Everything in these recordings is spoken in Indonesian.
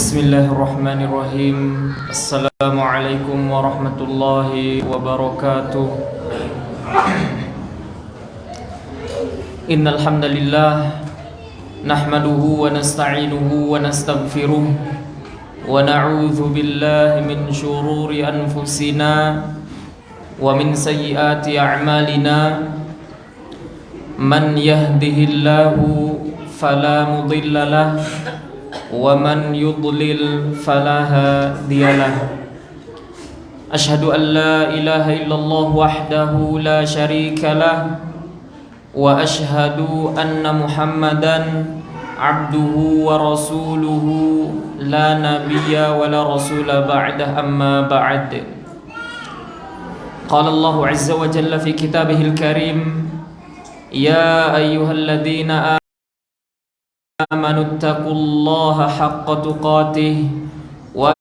Bismillahirrahmanirrahim. Assalamualaikum warahmatullahi wabarakatuh. Innal hamdalillah nahmaduhu wa nasta'inuhu wa nastaghfiruh wa na'udzu billahi min shururi anfusina wa min sayyiati a'malina. Man yahdihillahu fala mudilla lahu wa man yudlil fala hadiyalah. Asyhadu an la ilaha illallah wahdahu la syarika lah wa asyhadu anna Muhammadan abduhu wa rasuluhu la nabiyya wa la rasula ba'dah, amma ba'd. Qala Allah azza wa jalla fi kitabihil karim, ya ayyuhalladzina amanu taqullaha haqqa tuqatih wa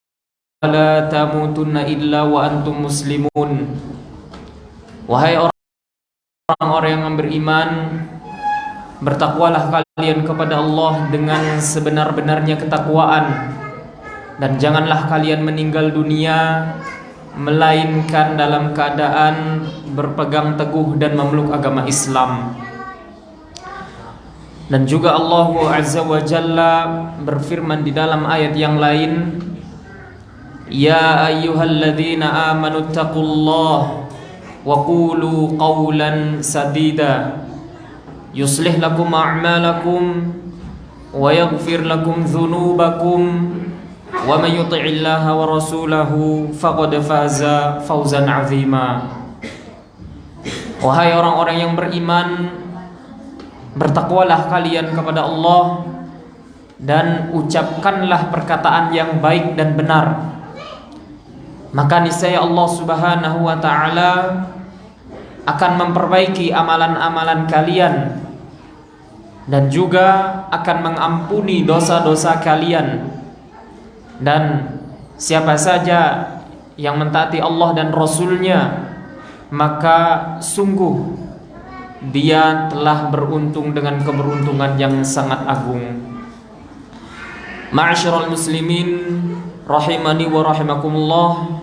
la tamutunna illa wa antum muslimun. Wahai orang-orang yang beriman, bertakwalah kalian kepada Allah dengan sebenar-benarnya ketakwaan, dan janganlah kalian meninggal dunia melainkan dalam keadaan berpegang teguh dan memeluk agama Islam. Dan juga Allah Azza wa Jalla berfirman di dalam ayat yang lain, ya ayyuhalladzina amanu taqullaha wa qulu qawlan sadida yuslih lakum a'malakum wa yaghfir lakum dhunubakum wa man yuti'illaha wa rasulahu faqad faza fawzan 'azima. Wahai orang-orang yang beriman, bertakwalah kalian kepada Allah dan ucapkanlah perkataan yang baik dan benar, maka niscaya Allah Subhanahu wa ta'ala akan memperbaiki amalan-amalan kalian dan juga akan mengampuni dosa-dosa kalian. Dan siapa saja yang mentaati Allah dan Rasulnya, maka sungguh dia telah beruntung dengan keberuntungan yang sangat agung. Ma'asyiral muslimin rahimani wa rahimakumullah,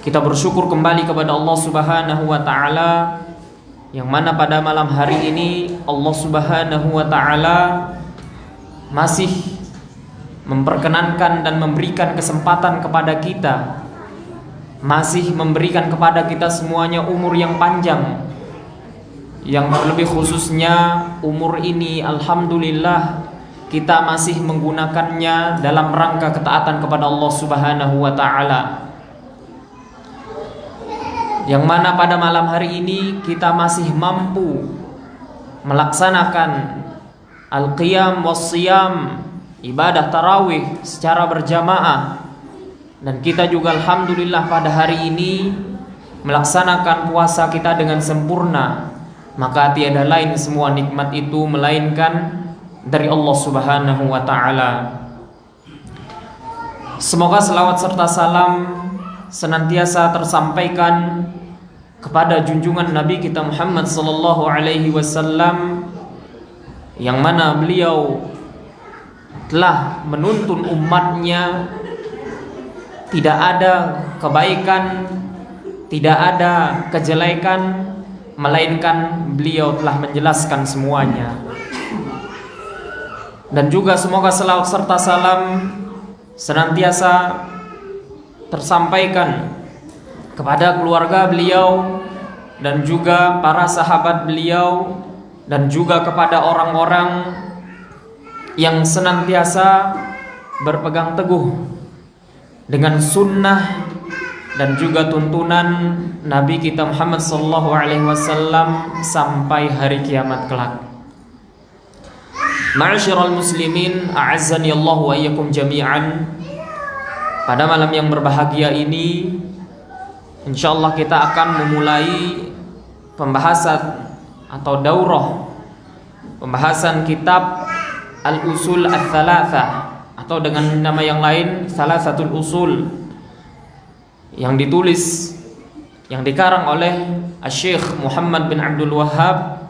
kita bersyukur kembali kepada Allah Subhanahu wa ta'ala, yang mana pada malam hari ini Allah Subhanahu wa ta'ala masih memperkenankan dan memberikan kesempatan kepada kita, masih memberikan kepada kita semuanya umur yang panjang, yang terlebih khususnya umur ini alhamdulillah kita masih menggunakannya dalam rangka ketaatan kepada Allah Subhanahu wa ta'ala, yang mana pada malam hari ini kita masih mampu melaksanakan al-qiyam was-siyam, ibadah tarawih secara berjamaah, dan kita juga alhamdulillah pada hari ini melaksanakan puasa kita dengan sempurna. Maka tiada lain semua nikmat itu melainkan dari Allah Subhanahu wa ta'ala. Semoga selawat serta salam senantiasa tersampaikan kepada junjungan Nabi kita Muhammad sallallahu alaihi wasallam, yang mana beliau telah menuntun umatnya tidak ada kebaikan, tidak ada kejelekan, melainkan beliau telah menjelaskan semuanya. Dan juga semoga selawat serta salam senantiasa tersampaikan kepada keluarga beliau dan juga para sahabat beliau, dan juga kepada orang-orang yang senantiasa berpegang teguh dengan sunnah dan juga tuntunan Nabi kita Muhammad sallallahu alaihi wasallam sampai hari kiamat kelak. Ma'asyiral muslimin, a'azzani Allah wa iyyakum jami'an. Pada malam yang berbahagia ini insyaallah kita akan memulai pembahasan atau daurah pembahasan kitab Al-Usul Ats-Tsalatsah, atau dengan nama yang lain Tsalatsatul Usul, yang ditulis, yang dikarang oleh Syekh Muhammad bin Abdul Wahhab,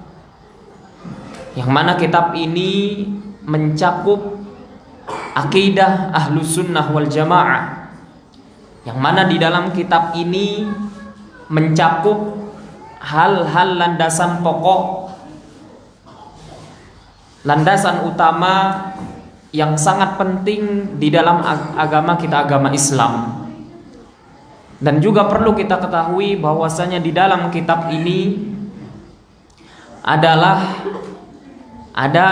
yang mana kitab ini mencakup akidah Ahlus Sunnah wal Jamaah, yang mana di dalam kitab ini mencakup hal-hal landasan pokok, landasan utama yang sangat penting di dalam agama kita, agama Islam. Dan juga perlu kita ketahui bahwasanya di dalam kitab ini adalah ada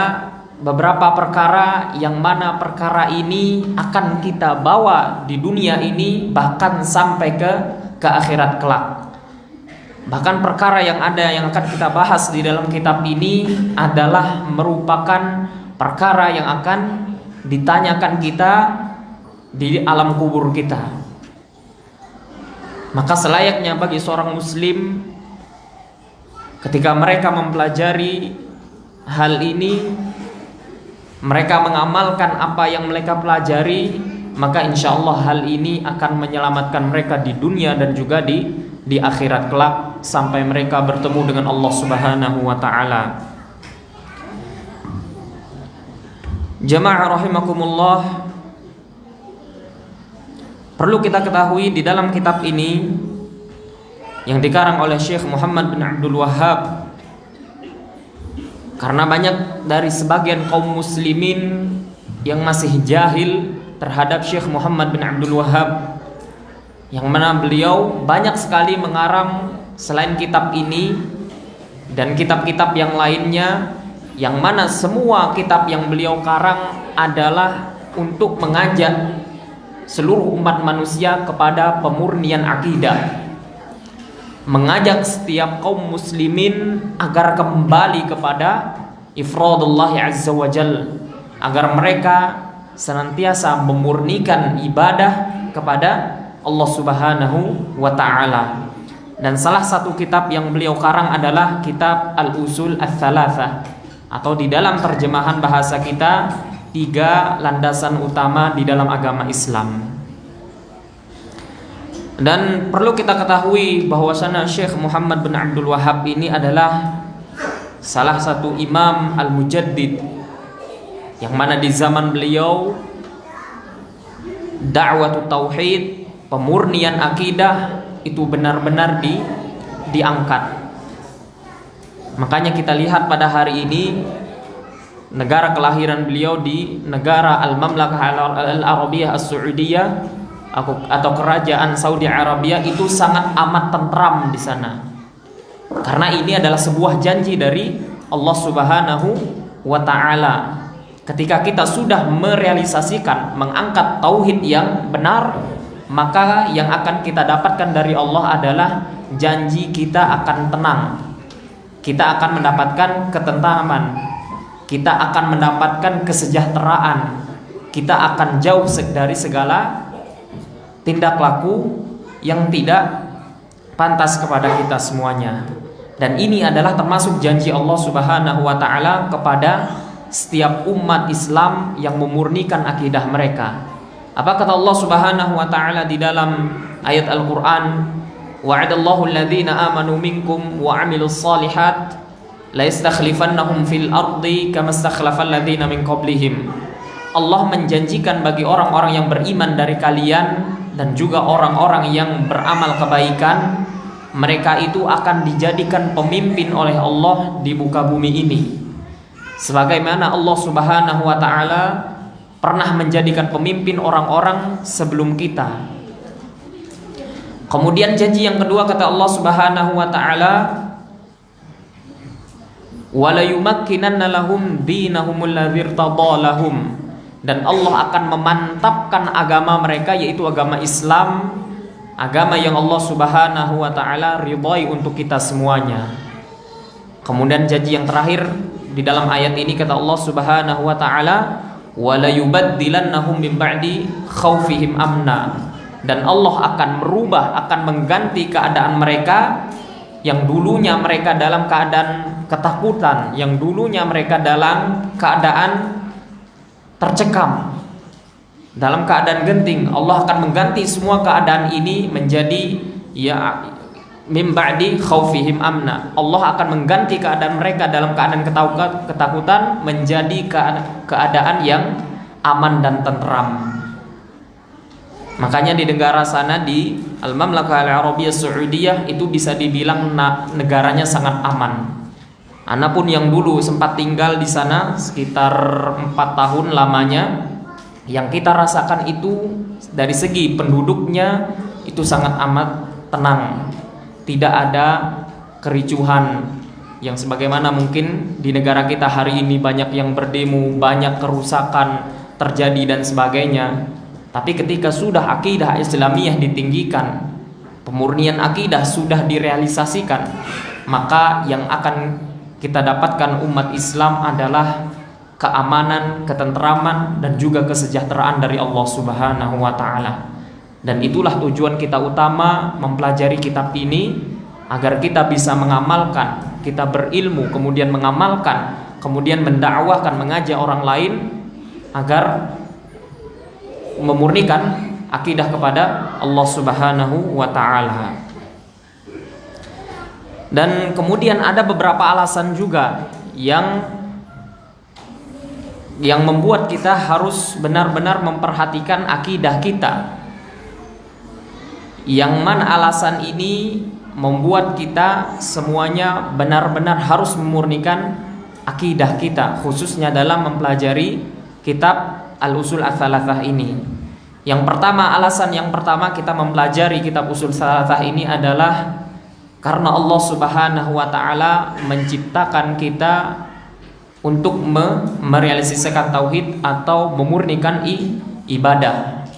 beberapa perkara yang mana perkara ini akan kita bawa di dunia ini bahkan sampai ke akhirat kelak. Bahkan perkara yang akan kita bahas di dalam kitab ini adalah merupakan perkara yang akan ditanyakan kita di alam kubur kita. Maka selayaknya bagi seorang muslim ketika mereka mempelajari hal ini, mereka mengamalkan apa yang mereka pelajari, maka insya Allah hal ini akan menyelamatkan mereka di dunia dan juga di akhirat kelak sampai mereka bertemu dengan Allah Subhanahu wa ta'ala. Jamaah rahimakumullah, perlu kita ketahui di dalam kitab ini yang dikarang oleh Syekh Muhammad bin Abdul Wahhab, karena banyak dari sebagian kaum muslimin yang masih jahil terhadap Syekh Muhammad bin Abdul Wahhab, yang mana beliau banyak sekali mengarang selain kitab ini dan kitab-kitab yang lainnya, yang mana semua kitab yang beliau karang adalah untuk mengajak seluruh umat manusia kepada pemurnian akidah, mengajak setiap kaum muslimin agar kembali kepada ifradullah azza wa jal, agar mereka senantiasa memurnikan ibadah kepada Allah Subhanahu wa ta'ala. Dan salah satu kitab yang beliau karang adalah kitab Al-Usul Ats-Tsalatsah, atau di dalam terjemahan bahasa kita 3 landasan utama di dalam agama Islam. Dan perlu kita ketahui bahwasanya Syekh Muhammad bin Abdul Wahhab ini adalah salah satu imam al-mujaddid, yang mana di zaman beliau da'watut tauhid, pemurnian akidah itu benar-benar diangkat. Makanya kita lihat pada hari ini negara kelahiran beliau di negara Al-Mamlakah Al-Arabiyah As-Saudiyah atau kerajaan Saudi Arabia itu sangat amat tentram di sana. Karena ini adalah sebuah janji dari Allah Subhanahu wa ta'ala. Ketika kita sudah merealisasikan, mengangkat tauhid yang benar, maka yang akan kita dapatkan dari Allah adalah janji kita akan tenang, kita akan mendapatkan ketentraman, kita akan mendapatkan kesejahteraan, kita akan jauh dari segala tindak laku yang tidak pantas kepada kita semuanya. Dan ini adalah termasuk janji Allah Subhanahu wa ta'ala kepada setiap umat Islam yang memurnikan akidah mereka. Apa kata Allah Subhanahu wa ta'ala di dalam ayat Al-Quran? Wa'adallahu alladhina amanu minkum wa amilus salihat la istakhlifannahum fil ardi kama istakhlafal ladzina min qablihim. Allah menjanjikan bagi orang-orang yang beriman dari kalian dan juga orang-orang yang beramal kebaikan, mereka itu akan dijadikan pemimpin oleh Allah di muka bumi ini, sebagaimana Allah Subhanahu wa ta'ala pernah menjadikan pemimpin orang-orang sebelum kita. Kemudian janji yang kedua kata Allah Subhanahu wa ta'ala, wala yumakkinanna lahum dinahumul ladzir tadalahum, dan Allah akan memantapkan agama mereka, yaitu agama Islam, agama yang Allah Subhanahu wa ta'ala ridhai untuk kita semuanya. Kemudian janji yang terakhir di dalam ayat ini kata Allah Subhanahu wa ta'ala, wala yubaddilannahum min ba'di khaufihim amna, dan Allah akan merubah, akan mengganti keadaan mereka yang dulunya mereka dalam keadaan ketakutan, yang dulunya mereka dalam keadaan tercekam, dalam keadaan genting. Allah akan mengganti semua keadaan ini menjadi mim ba'di khaufihim amna. Allah akan mengganti keadaan mereka dalam keadaan ketakutan menjadi keadaan yang aman dan tentram. Makanya di negara sana, di Al-Mamlakah Al-Arabiyah Saudiyah, itu bisa dibilang negaranya sangat aman. Ana pun yang dulu sempat tinggal di sana sekitar 4 tahun lamanya, yang kita rasakan itu dari segi penduduknya itu sangat amat tenang, tidak ada kericuhan yang sebagaimana mungkin di negara kita hari ini banyak yang berdemo, banyak kerusakan terjadi dan sebagainya. Tapi ketika sudah akidah Islamiyah ditinggikan, pemurnian akidah sudah direalisasikan, maka yang akan kita dapatkan umat Islam adalah keamanan, ketentraman, dan juga kesejahteraan dari Allah Subhanahu wa Ta'ala. Dan itulah tujuan kita utama mempelajari kitab ini, agar kita bisa mengamalkan, kita berilmu, kemudian mengamalkan, kemudian mendakwahkan, mengajak orang lain agar memurnikan akidah kepada Allah Subhanahu wa Ta'ala. Dan kemudian ada beberapa alasan juga yang membuat kita harus benar-benar memperhatikan akidah kita. Yang mana alasan ini membuat kita semuanya benar-benar harus memurnikan akidah kita, khususnya dalam mempelajari kitab Al-Usul Ats-Tsalatsah ini. Yang pertama, alasan yang pertama kita mempelajari kitab Usul Tsalatsah ini adalah karena Allah Subhanahu wa Ta'ala menciptakan kita untuk merealisasikan tauhid atau memurnikan ibadah.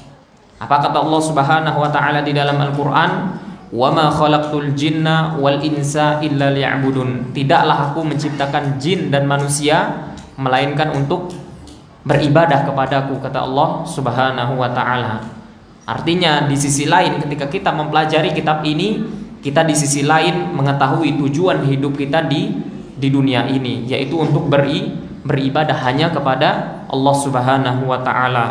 Apa kata Allah Subhanahu wa Ta'ala di dalam Al-Qur'an? "Wa ma khalaqtul jinna wal insa illa liya'budun." Tidaklah aku menciptakan jin dan manusia melainkan untuk beribadah kepadaku, kata Allah Subhanahu wa Ta'ala. Artinya di sisi lain ketika kita mempelajari kitab ini, kita di sisi lain mengetahui tujuan hidup kita di dunia ini, yaitu untuk beribadah hanya kepada Allah Subhanahu wa Ta'ala.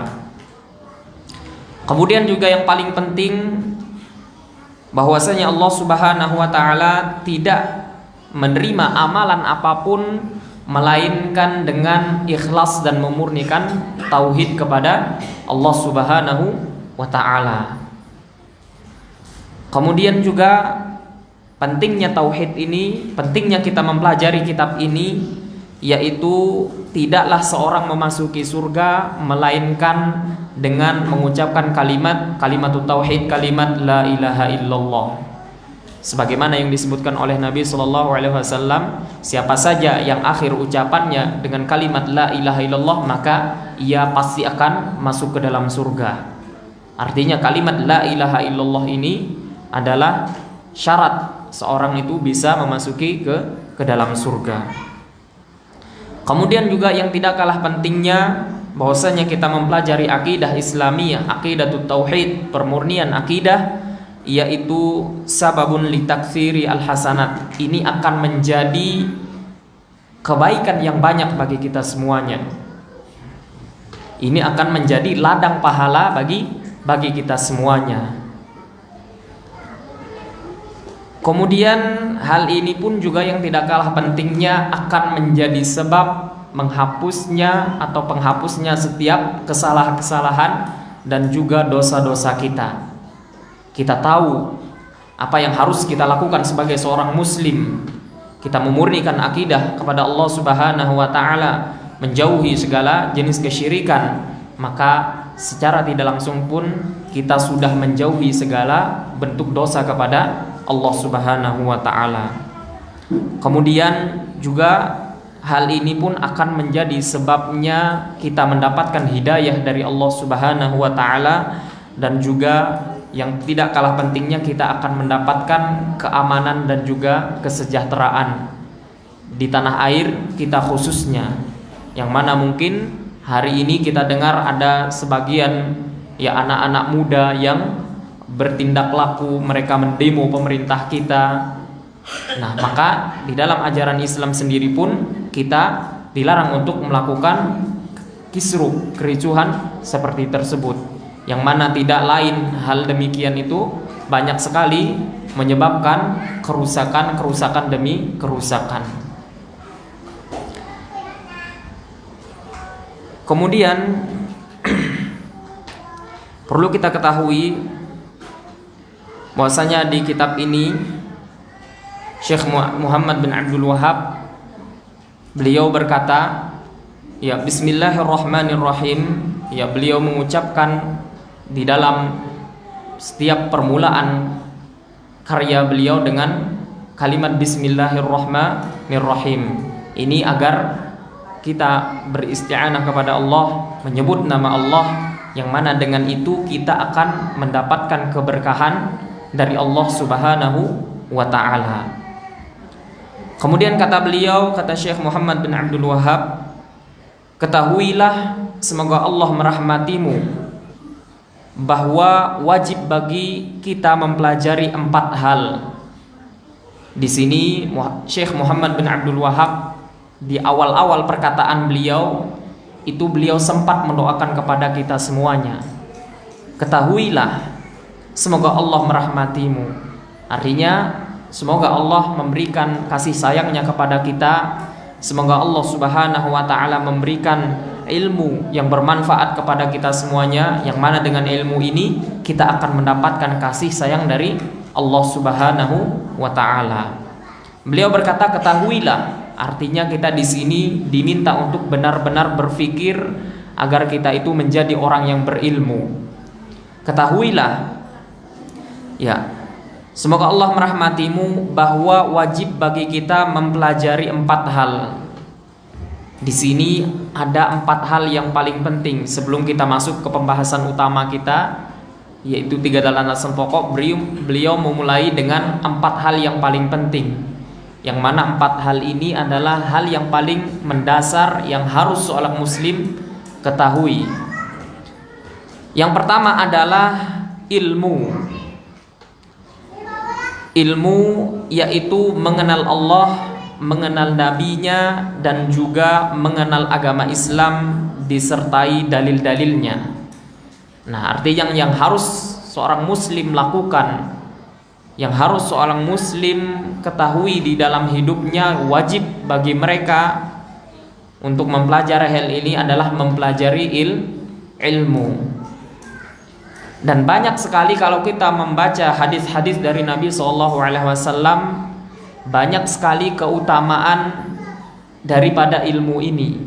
Kemudian juga yang paling penting, bahwasanya Allah Subhanahu wa Ta'ala tidak menerima amalan apapun melainkan dengan ikhlas dan memurnikan tauhid kepada Allah Subhanahu wa Ta'ala. Kemudian juga pentingnya tauhid ini, pentingnya kita mempelajari kitab ini, yaitu tidaklah seorang memasuki surga melainkan dengan mengucapkan kalimatut tauhid, kalimat la ilaha illallah. Sebagaimana yang disebutkan oleh Nabi SAW, siapa saja yang akhir ucapannya dengan kalimat la ilaha illallah, maka ia pasti akan masuk ke dalam surga. Artinya kalimat la ilaha illallah ini adalah syarat seorang itu bisa memasuki ke dalam surga. Kemudian juga yang tidak kalah pentingnya, bahwasanya kita mempelajari akidah Islamiyah, aqidatut tauhid, permurnian akidah, yaitu sababun litaktsiri al-hasanat. Ini akan menjadi kebaikan yang banyak bagi kita semuanya. Ini akan menjadi ladang pahala bagi kita semuanya. Kemudian hal ini pun juga yang tidak kalah pentingnya akan menjadi sebab menghapusnya atau penghapusnya setiap kesalahan-kesalahan dan juga dosa-dosa kita. Kita tahu apa yang harus kita lakukan sebagai seorang muslim. Kita memurnikan akidah kepada Allah Subhanahu wa Ta'ala, menjauhi segala jenis kesyirikan, maka secara tidak langsung pun kita sudah menjauhi segala bentuk dosa kepada Allah Subhanahu wa Ta'ala. Kemudian juga hal ini pun akan menjadi sebabnya kita mendapatkan hidayah dari Allah Subhanahu wa Ta'ala, dan juga yang tidak kalah pentingnya kita akan mendapatkan keamanan dan juga kesejahteraan di tanah air kita khususnya, yang mana mungkin hari ini kita dengar ada sebagian ya anak-anak muda yang bertindak laku, mereka mendemo pemerintah kita. Nah, maka di dalam ajaran Islam sendiri pun kita dilarang untuk melakukan kisruh, kericuhan seperti tersebut, yang mana tidak lain hal demikian itu banyak sekali menyebabkan kerusakan demi kerusakan. Kemudian Perlu kita ketahui bahwasanya di kitab ini Syekh Muhammad bin Abdul Wahhab beliau berkata, ya, bismillahirrahmanirrahim, ya, beliau mengucapkan di dalam setiap permulaan karya beliau dengan kalimat bismillahirrahmanirrahim. Ini agar kita beristi'anah kepada Allah, menyebut nama Allah, yang mana dengan itu kita akan mendapatkan keberkahan dari Allah Subhanahu wa ta'ala. Kemudian kata beliau, kata Syekh Muhammad bin Abdul Wahhab, ketahuilah, semoga Allah merahmatimu, bahwa wajib bagi kita mempelajari 4 hal. Di sini Syekh Muhammad bin Abdul Wahhab di awal-awal perkataan beliau itu beliau sempat mendoakan kepada kita semuanya. Ketahuilah, semoga Allah merahmatimu. Artinya semoga Allah memberikan kasih sayangnya kepada kita. Semoga Allah Subhanahu wa ta'ala memberikan ilmu yang bermanfaat kepada kita semuanya, yang mana dengan ilmu ini kita akan mendapatkan kasih sayang dari Allah Subhanahu wa ta'ala. Beliau berkata ketahuilah, artinya kita di sini diminta untuk benar-benar berpikir agar kita itu menjadi orang yang berilmu. Ketahuilah, ya, semoga Allah merahmatimu, bahwa wajib bagi kita mempelajari 4 hal. Di sini ada 4 hal yang paling penting sebelum kita masuk ke pembahasan utama kita, yaitu 3 landasan pokok. Beliau memulai dengan 4 hal yang paling penting, yang mana 4 hal ini adalah hal yang paling mendasar yang harus seorang muslim ketahui. Yang pertama adalah ilmu. Ilmu yaitu mengenal Allah, mengenal nabinya, dan juga mengenal agama Islam disertai dalil-dalilnya. Nah, artinya yang harus seorang muslim lakukan, yang harus seorang muslim ketahui di dalam hidupnya, wajib bagi mereka untuk mempelajari hal ini adalah mempelajari ilmu. Dan banyak sekali kalau kita membaca hadis-hadis dari Nabi SAW, banyak sekali keutamaan daripada ilmu ini.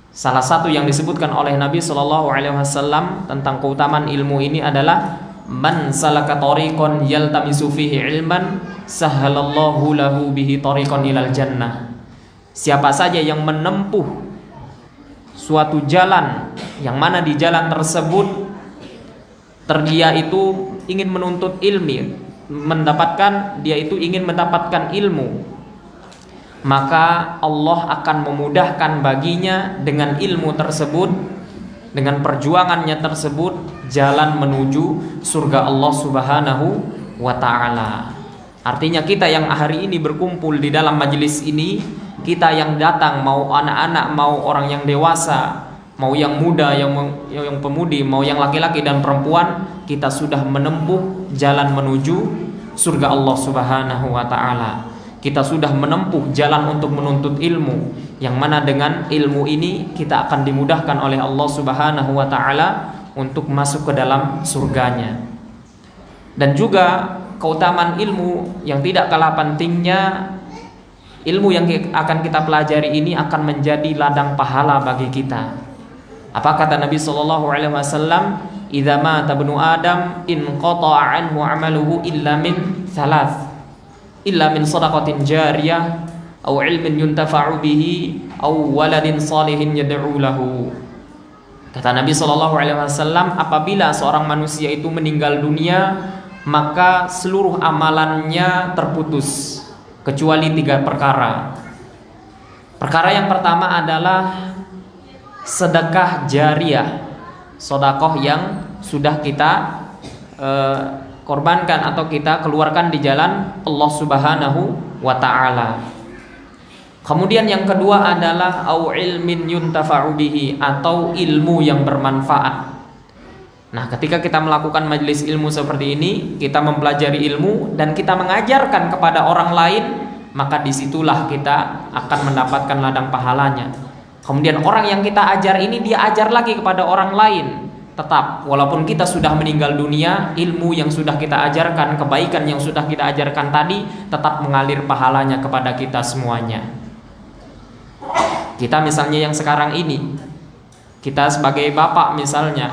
Salah satu yang disebutkan oleh Nabi SAW tentang keutamaan ilmu ini adalah man salaka tariqan yaltamisu fihi ilman sahhalallahu lahu bihi tariqan ilal jannah. Siapa saja yang menempuh suatu jalan, yang mana di jalan tersebut dia itu ingin menuntut ilmu, dia itu ingin mendapatkan ilmu, maka Allah akan memudahkan baginya dengan ilmu tersebut, dengan perjuangannya tersebut, jalan menuju surga Allah Subhanahu wa ta'ala. Artinya kita yang hari ini berkumpul di dalam majelis ini, kita yang datang, mau anak-anak, mau orang yang dewasa, mau yang muda, yang pemudi, mau yang laki-laki dan perempuan, kita sudah menempuh jalan menuju surga Allah Subhanahu wa ta'ala. Kita sudah menempuh jalan untuk menuntut ilmu, yang mana dengan ilmu ini kita akan dimudahkan oleh Allah Subhanahu wa ta'ala untuk masuk ke dalam surganya. Dan juga keutamaan ilmu yang tidak kalah pentingnya, ilmu yang akan kita pelajari ini akan menjadi ladang pahala bagi kita. Apa kata Nabi SAW? Idza mata ibnu Adam inqata'a anhu 'amaluhu illa min thalath, illa min shadaqatin jariyah aw ilmin yuntafa'u bihi aw waladin salihin yad'u lahu. Kata Nabi SAW, apabila seorang manusia itu meninggal dunia, maka seluruh amalannya terputus kecuali 3 perkara. Perkara yang pertama adalah sedekah jariyah, sedekah yang sudah kita korbankan atau kita keluarkan di jalan Allah Subhanahu wa ta'ala. Kemudian yang kedua adalah au ilmin yuntafa'u bihi, atau ilmu yang bermanfaat. Nah, ketika kita melakukan majelis ilmu seperti ini, kita mempelajari ilmu dan kita mengajarkan kepada orang lain, maka disitulah kita akan mendapatkan ladang pahalanya. Kemudian orang yang kita ajar ini dia ajar lagi kepada orang lain, tetap walaupun kita sudah meninggal dunia, ilmu yang sudah kita ajarkan, kebaikan yang sudah kita ajarkan tadi tetap mengalir pahalanya kepada kita semuanya. Kita misalnya yang sekarang ini, kita sebagai bapak misalnya,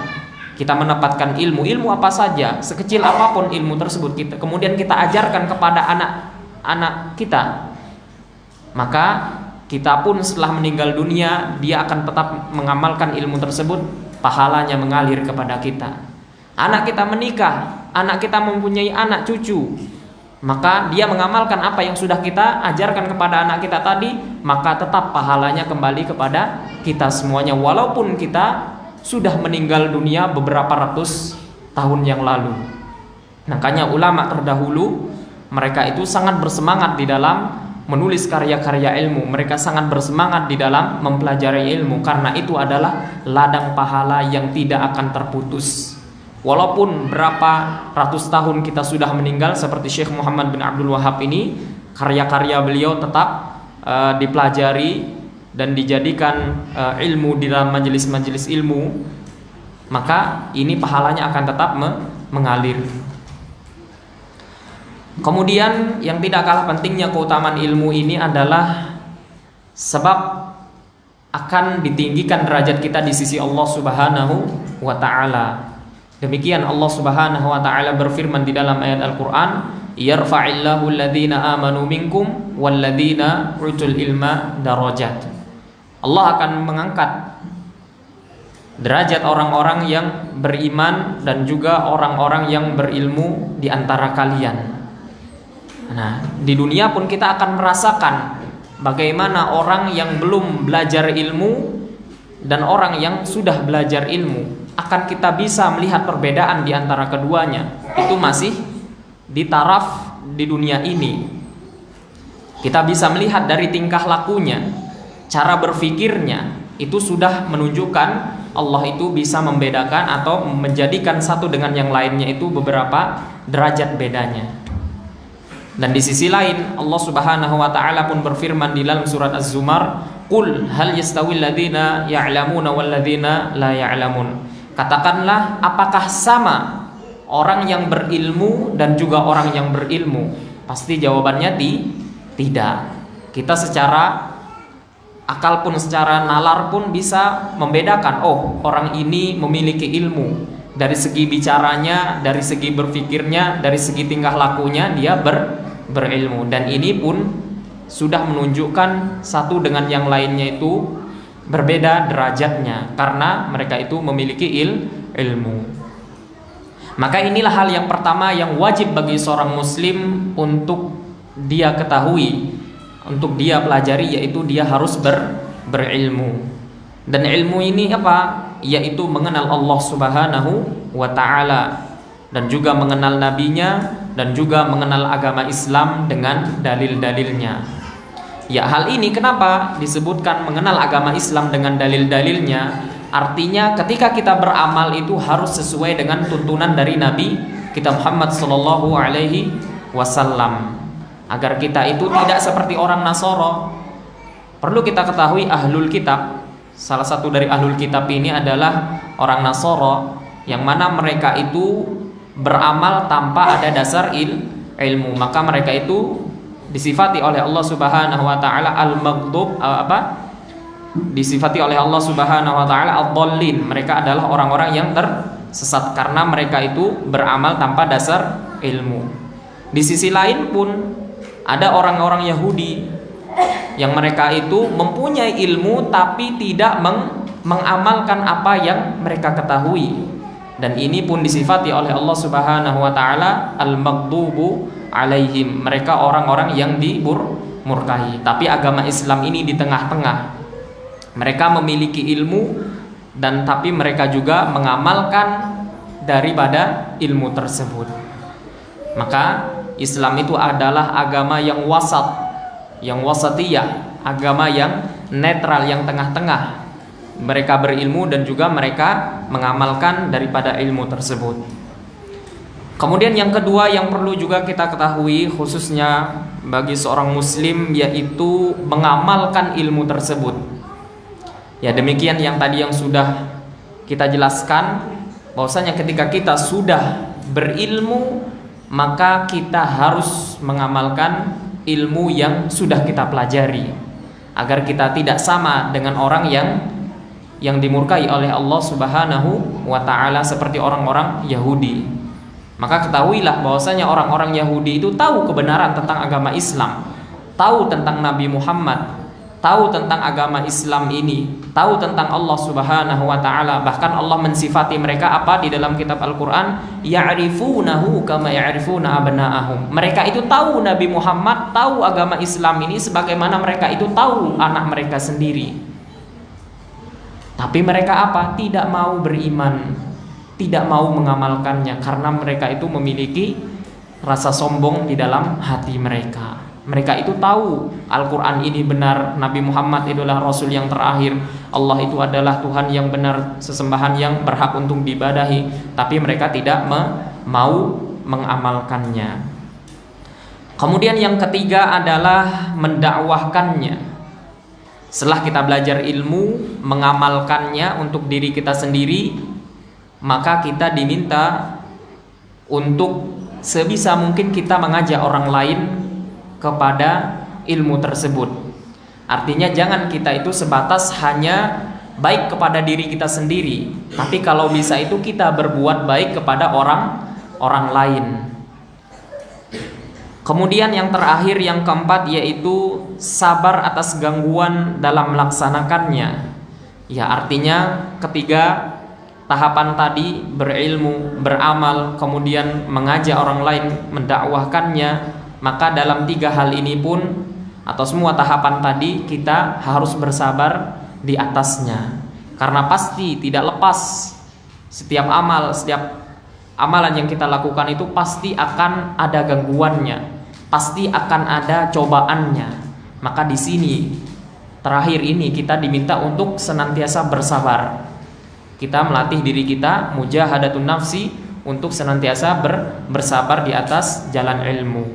kita mendapatkan ilmu apa saja, sekecil apapun ilmu tersebut, kemudian kita ajarkan kepada anak kita, maka kita pun setelah meninggal dunia, dia akan tetap mengamalkan ilmu tersebut, pahalanya mengalir kepada kita. Anak kita menikah, anak kita mempunyai anak cucu, maka dia mengamalkan apa yang sudah kita ajarkan kepada anak kita tadi, maka tetap pahalanya kembali kepada kita semuanya, walaupun kita sudah meninggal dunia beberapa ratus tahun yang lalu. Makanya ulama terdahulu, mereka itu sangat bersemangat di dalam menulis karya-karya ilmu. Mereka sangat bersemangat di dalam mempelajari ilmu, karena itu adalah ladang pahala yang tidak akan terputus. Walaupun berapa ratus tahun kita sudah meninggal, seperti Syekh Muhammad bin Abdul Wahab ini, karya-karya beliau tetap dipelajari dan dijadikan ilmu di dalam majelis-majelis ilmu, maka ini pahalanya akan tetap mengalir. Kemudian yang tidak kalah pentingnya keutamaan ilmu ini adalah sebab akan ditinggikan derajat kita di sisi Allah Subhanahu wa taala. Demikian Allah Subhanahu wa taala berfirman di dalam ayat Al-Qur'an, "Yarfa'illahu alladhina amanu minkum walladhina utul ilma darajat." Allah akan mengangkat derajat orang-orang yang beriman dan juga orang-orang yang berilmu di antara kalian. Nah, di dunia pun kita akan merasakan bagaimana orang yang belum belajar ilmu dan orang yang sudah belajar ilmu, akan kita bisa melihat perbedaan di antara keduanya. Itu masih di taraf di dunia ini. Kita bisa melihat dari tingkah lakunya, cara berfikirnya, itu sudah menunjukkan Allah itu bisa membedakan atau menjadikan satu dengan yang lainnya itu beberapa derajat bedanya. Dan di sisi lain Allah Subhanahu wa taala pun berfirman di dalam surat Az-Zumar, "Qul hal yastawil ladzina ya'lamuna wal ladzina la ya'lamun." Katakanlah, apakah sama orang yang berilmu dan juga orang yang berilmu? Pasti jawabannya tidak. Kita secara akal pun, secara nalar pun bisa membedakan, oh, orang ini memiliki ilmu. Dari segi bicaranya, dari segi berfikirnya, dari segi tingkah lakunya dia berilmu. Dan ini pun sudah menunjukkan satu dengan yang lainnya itu berbeda derajatnya, karena mereka itu memiliki ilmu. Maka inilah hal yang pertama yang wajib bagi seorang muslim untuk dia ketahui, untuk dia pelajari, yaitu dia harus berilmu. Dan ilmu ini apa? Yaitu mengenal Allah Subhanahu wa ta'ala, dan juga mengenal nabinya, dan juga mengenal agama Islam dengan dalil-dalilnya. Ya, hal ini kenapa disebutkan mengenal agama Islam dengan dalil-dalilnya? Artinya ketika kita beramal itu harus sesuai dengan tuntunan dari Nabi kita Muhammad sallallahu alaihi wasallam, agar kita itu tidak seperti orang Nasara. Perlu kita ketahui, ahlul kitab, salah satu dari ahlul kitab ini adalah orang Nasara, yang mana mereka itu beramal tanpa ada dasar ilmu. Maka mereka itu disifati oleh Allah Subhanahu wa taala al-maghdub, disifati oleh Allah Subhanahu wa taala ad-dhallin. Mereka adalah orang-orang yang tersesat karena mereka itu beramal tanpa dasar ilmu. Di sisi lain pun ada orang-orang Yahudi yang mereka itu mempunyai ilmu tapi tidak mengamalkan apa yang mereka ketahui. Dan ini pun disifati oleh Allah Subhanahu wa taala al-maghdubu alaihim. Mereka orang-orang yang dimurkahi. Tapi agama Islam ini di tengah-tengah. Mereka memiliki ilmu dan tapi mereka juga mengamalkan daripada ilmu tersebut. Maka Islam itu adalah agama yang wasat, yang wasatiyah, agama yang netral, yang tengah-tengah. Mereka berilmu dan juga mereka mengamalkan daripada ilmu tersebut. Kemudian yang kedua yang perlu juga kita ketahui, khususnya bagi seorang muslim, yaitu mengamalkan ilmu tersebut. Ya, demikian yang tadi yang sudah kita jelaskan, bahwasanya ketika kita sudah berilmu, maka kita harus mengamalkan ilmu yang sudah kita pelajari, agar kita tidak sama dengan orang yang dimurkai oleh Allah Subhanahu wa ta'ala, seperti orang-orang Yahudi. Maka ketahuilah bahwasanya orang-orang Yahudi itu tahu kebenaran tentang agama Islam, tahu tentang Nabi Muhammad, tahu tentang agama Islam ini, tahu tentang Allah Subhanahu wa ta'ala. Bahkan Allah mensifati mereka apa di dalam kitab Al-Quran? Ya'rifunahu kama ya'rifuna abna'ahum. Mereka itu tahu Nabi Muhammad, tahu agama Islam ini sebagaimana mereka itu tahu anak mereka sendiri. Tapi mereka apa? Tidak mau beriman, tidak mau mengamalkannya, karena mereka itu memiliki rasa sombong di dalam hati mereka. Mereka itu tahu Al-Quran ini benar, Nabi Muhammad adalah Rasul yang terakhir, Allah itu adalah Tuhan yang benar, sesembahan yang berhak untuk diibadahi, tapi mereka tidak mau mengamalkannya. Kemudian yang ketiga adalah mendakwahkannya. Setelah kita belajar ilmu, mengamalkannya untuk diri kita sendiri, maka kita diminta untuk sebisa mungkin kita mengajak orang lain kepada ilmu tersebut. Artinya jangan kita itu sebatas hanya baik kepada diri kita sendiri, tapi kalau bisa itu kita berbuat baik kepada orang lain. Kemudian yang terakhir, yang keempat, yaitu sabar atas gangguan dalam melaksanakannya. Ya, artinya ketiga tahapan tadi, berilmu, beramal, kemudian mengajak orang lain, mendakwahkannya, maka dalam tiga hal ini pun, atau semua tahapan tadi, kita harus bersabar di atasnya. Karena pasti tidak lepas, setiap amalan yang kita lakukan itu pasti akan ada gangguannya, pasti akan ada cobaannya. Maka di sini terakhir ini kita diminta untuk senantiasa bersabar. Kita melatih diri kita, mujahadatun nafsi, untuk senantiasa bersabar di atas jalan ilmu.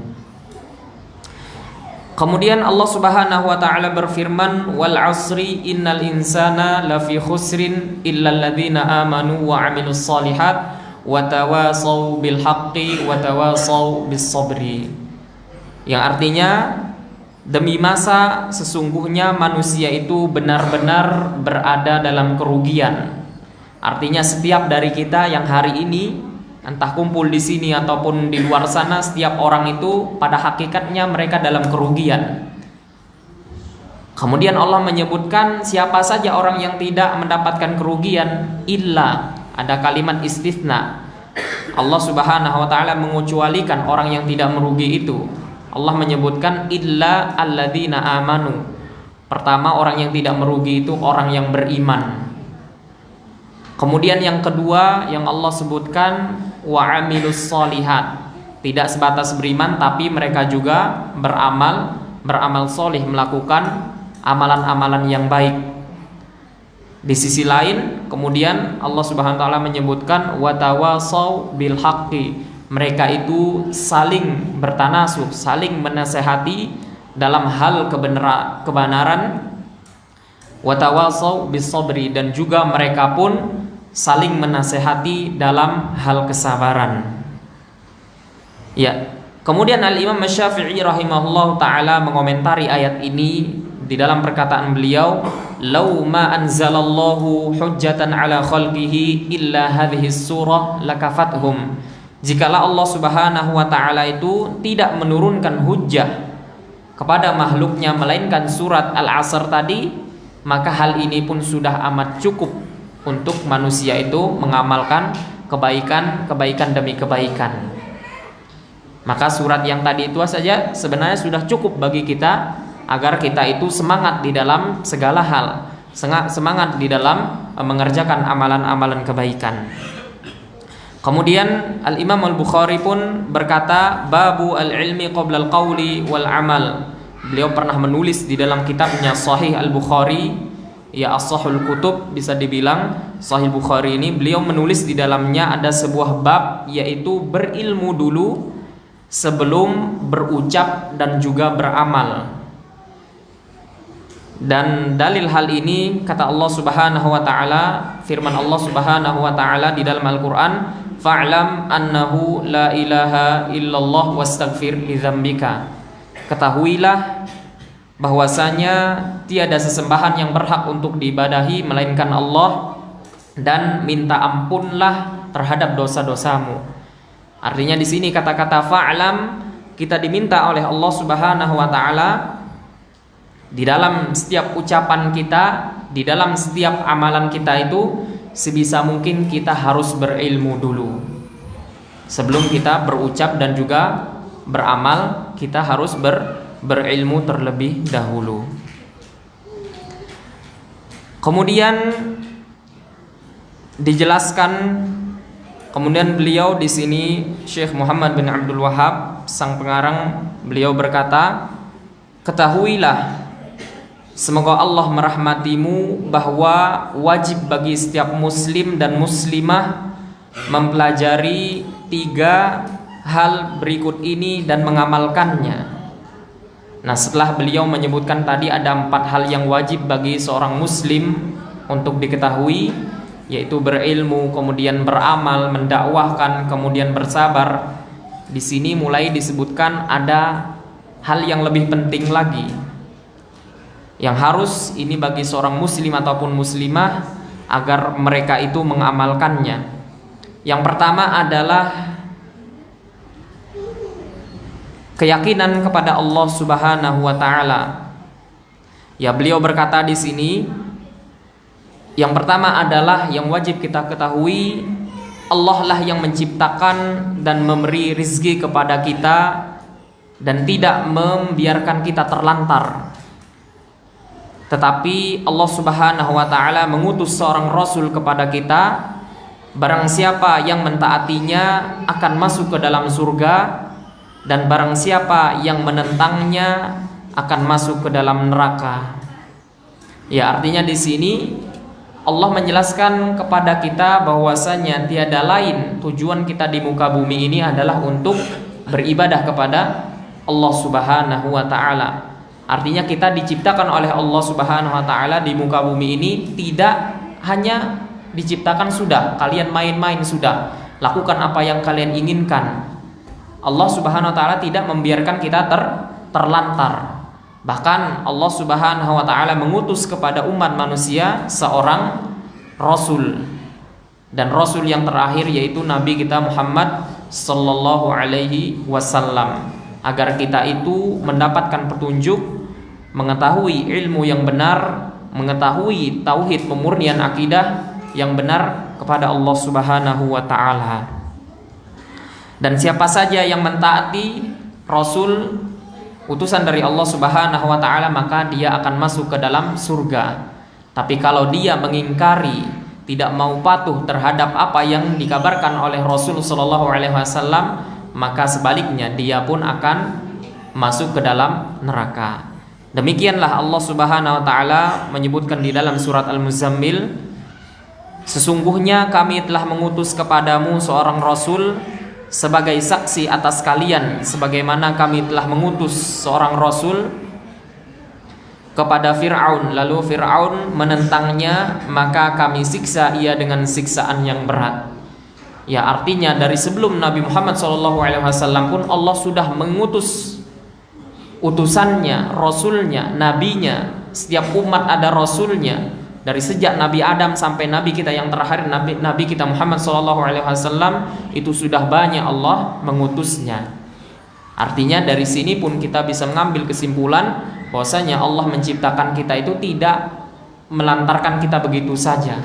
Kemudian Allah Subhanahu wa ta'ala berfirman, wal 'asri innal insana lafi khusrin illal ladzina amanu wa 'amilus shalihat wa tawasaw bil haqqi wa tawasaw bis sabri. Yang artinya, demi masa sesungguhnya manusia itu benar-benar berada dalam kerugian. Artinya setiap dari kita yang hari ini entah kumpul di sini ataupun di luar sana, setiap orang itu pada hakikatnya mereka dalam kerugian. Kemudian Allah menyebutkan siapa saja orang yang tidak mendapatkan kerugian, illa, ada kalimat istitsna. Allah Subhanahu wa ta'ala mengecualikan orang yang tidak merugi itu. Allah menyebutkan illa alladzina amanu. Pertama, orang yang tidak merugi itu orang yang beriman. Kemudian yang kedua yang Allah sebutkan, wa amilus sholihat. Tidak sebatas beriman, tapi mereka juga beramal solih, melakukan amalan-amalan yang baik. Di sisi lain, kemudian Allah Subhanahu wa ta'ala menyebutkan wa tawasaw bil haqqi. Mereka itu saling bertanasub, saling menasehati dalam hal kebenaran. Wa tawasaw bis sabri, dan juga mereka pun saling menasehati dalam hal kesabaran. Ya, kemudian Al-Imam Asy-Syafi'i rahimahullah ta'ala mengomentari ayat ini di dalam perkataan beliau, "Lau ma anzalallahu hujjatan ala khalqihi illa hadhihi surah lakafathum." Jikalau Allah Subhanahu wa ta'ala itu tidak menurunkan hujjah kepada makhluknya melainkan surat Al-Asr tadi, maka hal ini pun sudah amat cukup untuk manusia itu mengamalkan kebaikan demi kebaikan. Maka surat yang tadi itu saja sebenarnya sudah cukup bagi kita agar kita itu semangat di dalam segala hal, semangat di dalam mengerjakan amalan-amalan kebaikan. Kemudian Al-Imam Al-Bukhari pun berkata, babu al-ilmi qabla al-qawli wal amal. Beliau pernah menulis di dalam kitabnya Sahih Al-Bukhari, ya as-sahul kutub bisa dibilang Sahih Bukhari ini, beliau menulis di dalamnya ada sebuah bab, yaitu berilmu dulu sebelum berucap dan juga beramal. Dan dalil hal ini kata Allah Subhanahu wa ta'ala, firman Allah Subhanahu wa taala di dalam Al-Qur'an, fa'lam annahu la ilaha illallah wastaghfir lidzambika. Ketahuilah bahwasanya tiada sesembahan yang berhak untuk diibadahi melainkan Allah, dan minta ampunlah terhadap dosa-dosamu. Artinya di sini kata-kata fa'lam, kita diminta oleh Allah Subhanahu wa taala di dalam setiap ucapan kita, di dalam setiap amalan kita itu sebisa mungkin kita harus berilmu dulu. Sebelum kita berucap dan juga beramal, kita harus berilmu terlebih dahulu. Kemudian dijelaskan, kemudian beliau di sini Syekh Muhammad bin Abdul Wahhab sang pengarang, beliau berkata, ketahuilah semoga Allah merahmatimu bahwa wajib bagi setiap muslim dan muslimah mempelajari 3 hal berikut ini dan mengamalkannya. Nah, setelah beliau menyebutkan tadi ada 4 hal yang wajib bagi seorang muslim untuk diketahui, yaitu berilmu, kemudian beramal, mendakwahkan, kemudian bersabar. Di sini mulai disebutkan ada hal yang lebih penting lagi yang harus ini bagi seorang muslim ataupun muslimah agar mereka itu mengamalkannya. Yang pertama adalah keyakinan kepada Allah Subhanahu wa taala. Ya, beliau berkata di sini, yang pertama adalah yang wajib kita ketahui, Allah lah yang menciptakan dan memberi rizki kepada kita dan tidak membiarkan kita terlantar. Tetapi Allah Subhanahu wa taala mengutus seorang rasul kepada kita. Barang siapa yang mentaatinya akan masuk ke dalam surga, dan barang siapa yang menentangnya akan masuk ke dalam neraka. Ya, artinya di sini Allah menjelaskan kepada kita bahwasanya tiada lain tujuan kita di muka bumi ini adalah untuk beribadah kepada Allah Subhanahu wa taala. Artinya kita diciptakan oleh Allah Subhanahu wa taala di muka bumi ini tidak hanya diciptakan sudah, kalian main-main sudah, lakukan apa yang kalian inginkan. Allah Subhanahu wa taala tidak membiarkan kita terlantar. Bahkan Allah Subhanahu wa taala mengutus kepada umat manusia seorang rasul, dan rasul yang terakhir yaitu Nabi kita Muhammad sallallahu alaihi wasallam, agar kita itu mendapatkan petunjuk, mengetahui ilmu yang benar, mengetahui tauhid, pemurnian akidah yang benar kepada Allah Subhanahu wa taala. Dan siapa saja yang mentaati rasul, utusan dari Allah Subhanahu wa taala, maka dia akan masuk ke dalam surga. Tapi kalau dia mengingkari, tidak mau patuh terhadap apa yang dikabarkan oleh Rasul sallallahu alaihi wasallam, maka sebaliknya dia pun akan masuk ke dalam neraka. Demikianlah Allah Subhanahu wa taala menyebutkan di dalam surat Al-Muzammil, sesungguhnya kami telah mengutus kepadamu seorang rasul sebagai saksi atas kalian, sebagaimana kami telah mengutus seorang rasul kepada Fir'aun, lalu Fir'aun menentangnya, maka kami siksa ia dengan siksaan yang berat. Ya, artinya dari sebelum Nabi Muhammad SAW pun Allah sudah mengutus utusannya, rasulnya, nabinya. Setiap umat ada rasulnya. Dari sejak Nabi Adam sampai Nabi kita yang terakhir, Nabi kita Muhammad SAW, itu sudah banyak Allah mengutusnya. Artinya dari sini pun kita bisa mengambil kesimpulan bahwasanya Allah menciptakan kita itu tidak melantarkan kita begitu saja.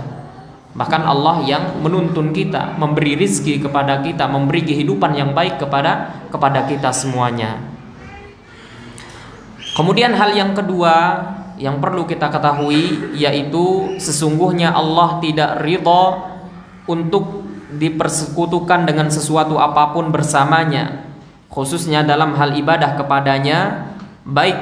Bahkan Allah yang menuntun kita, memberi rizki kepada kita, memberi kehidupan yang baik kepada kita semuanya. Kemudian hal yang kedua yang perlu kita ketahui, yaitu sesungguhnya Allah tidak ridha untuk dipersekutukan dengan sesuatu apapun bersamanya, khususnya dalam hal ibadah kepadanya, baik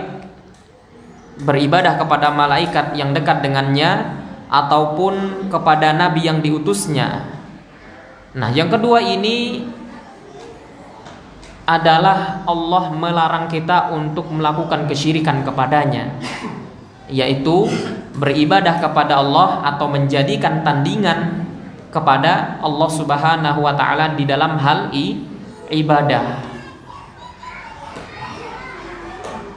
beribadah kepada malaikat yang dekat dengannya ataupun kepada nabi yang diutusnya. Nah, yang kedua ini adalah Allah melarang kita untuk melakukan kesyirikan kepadanya. yaitu beribadah kepada Allah atau menjadikan tandingan kepada Allah Subhanahu wa taala di dalam hal ibadah.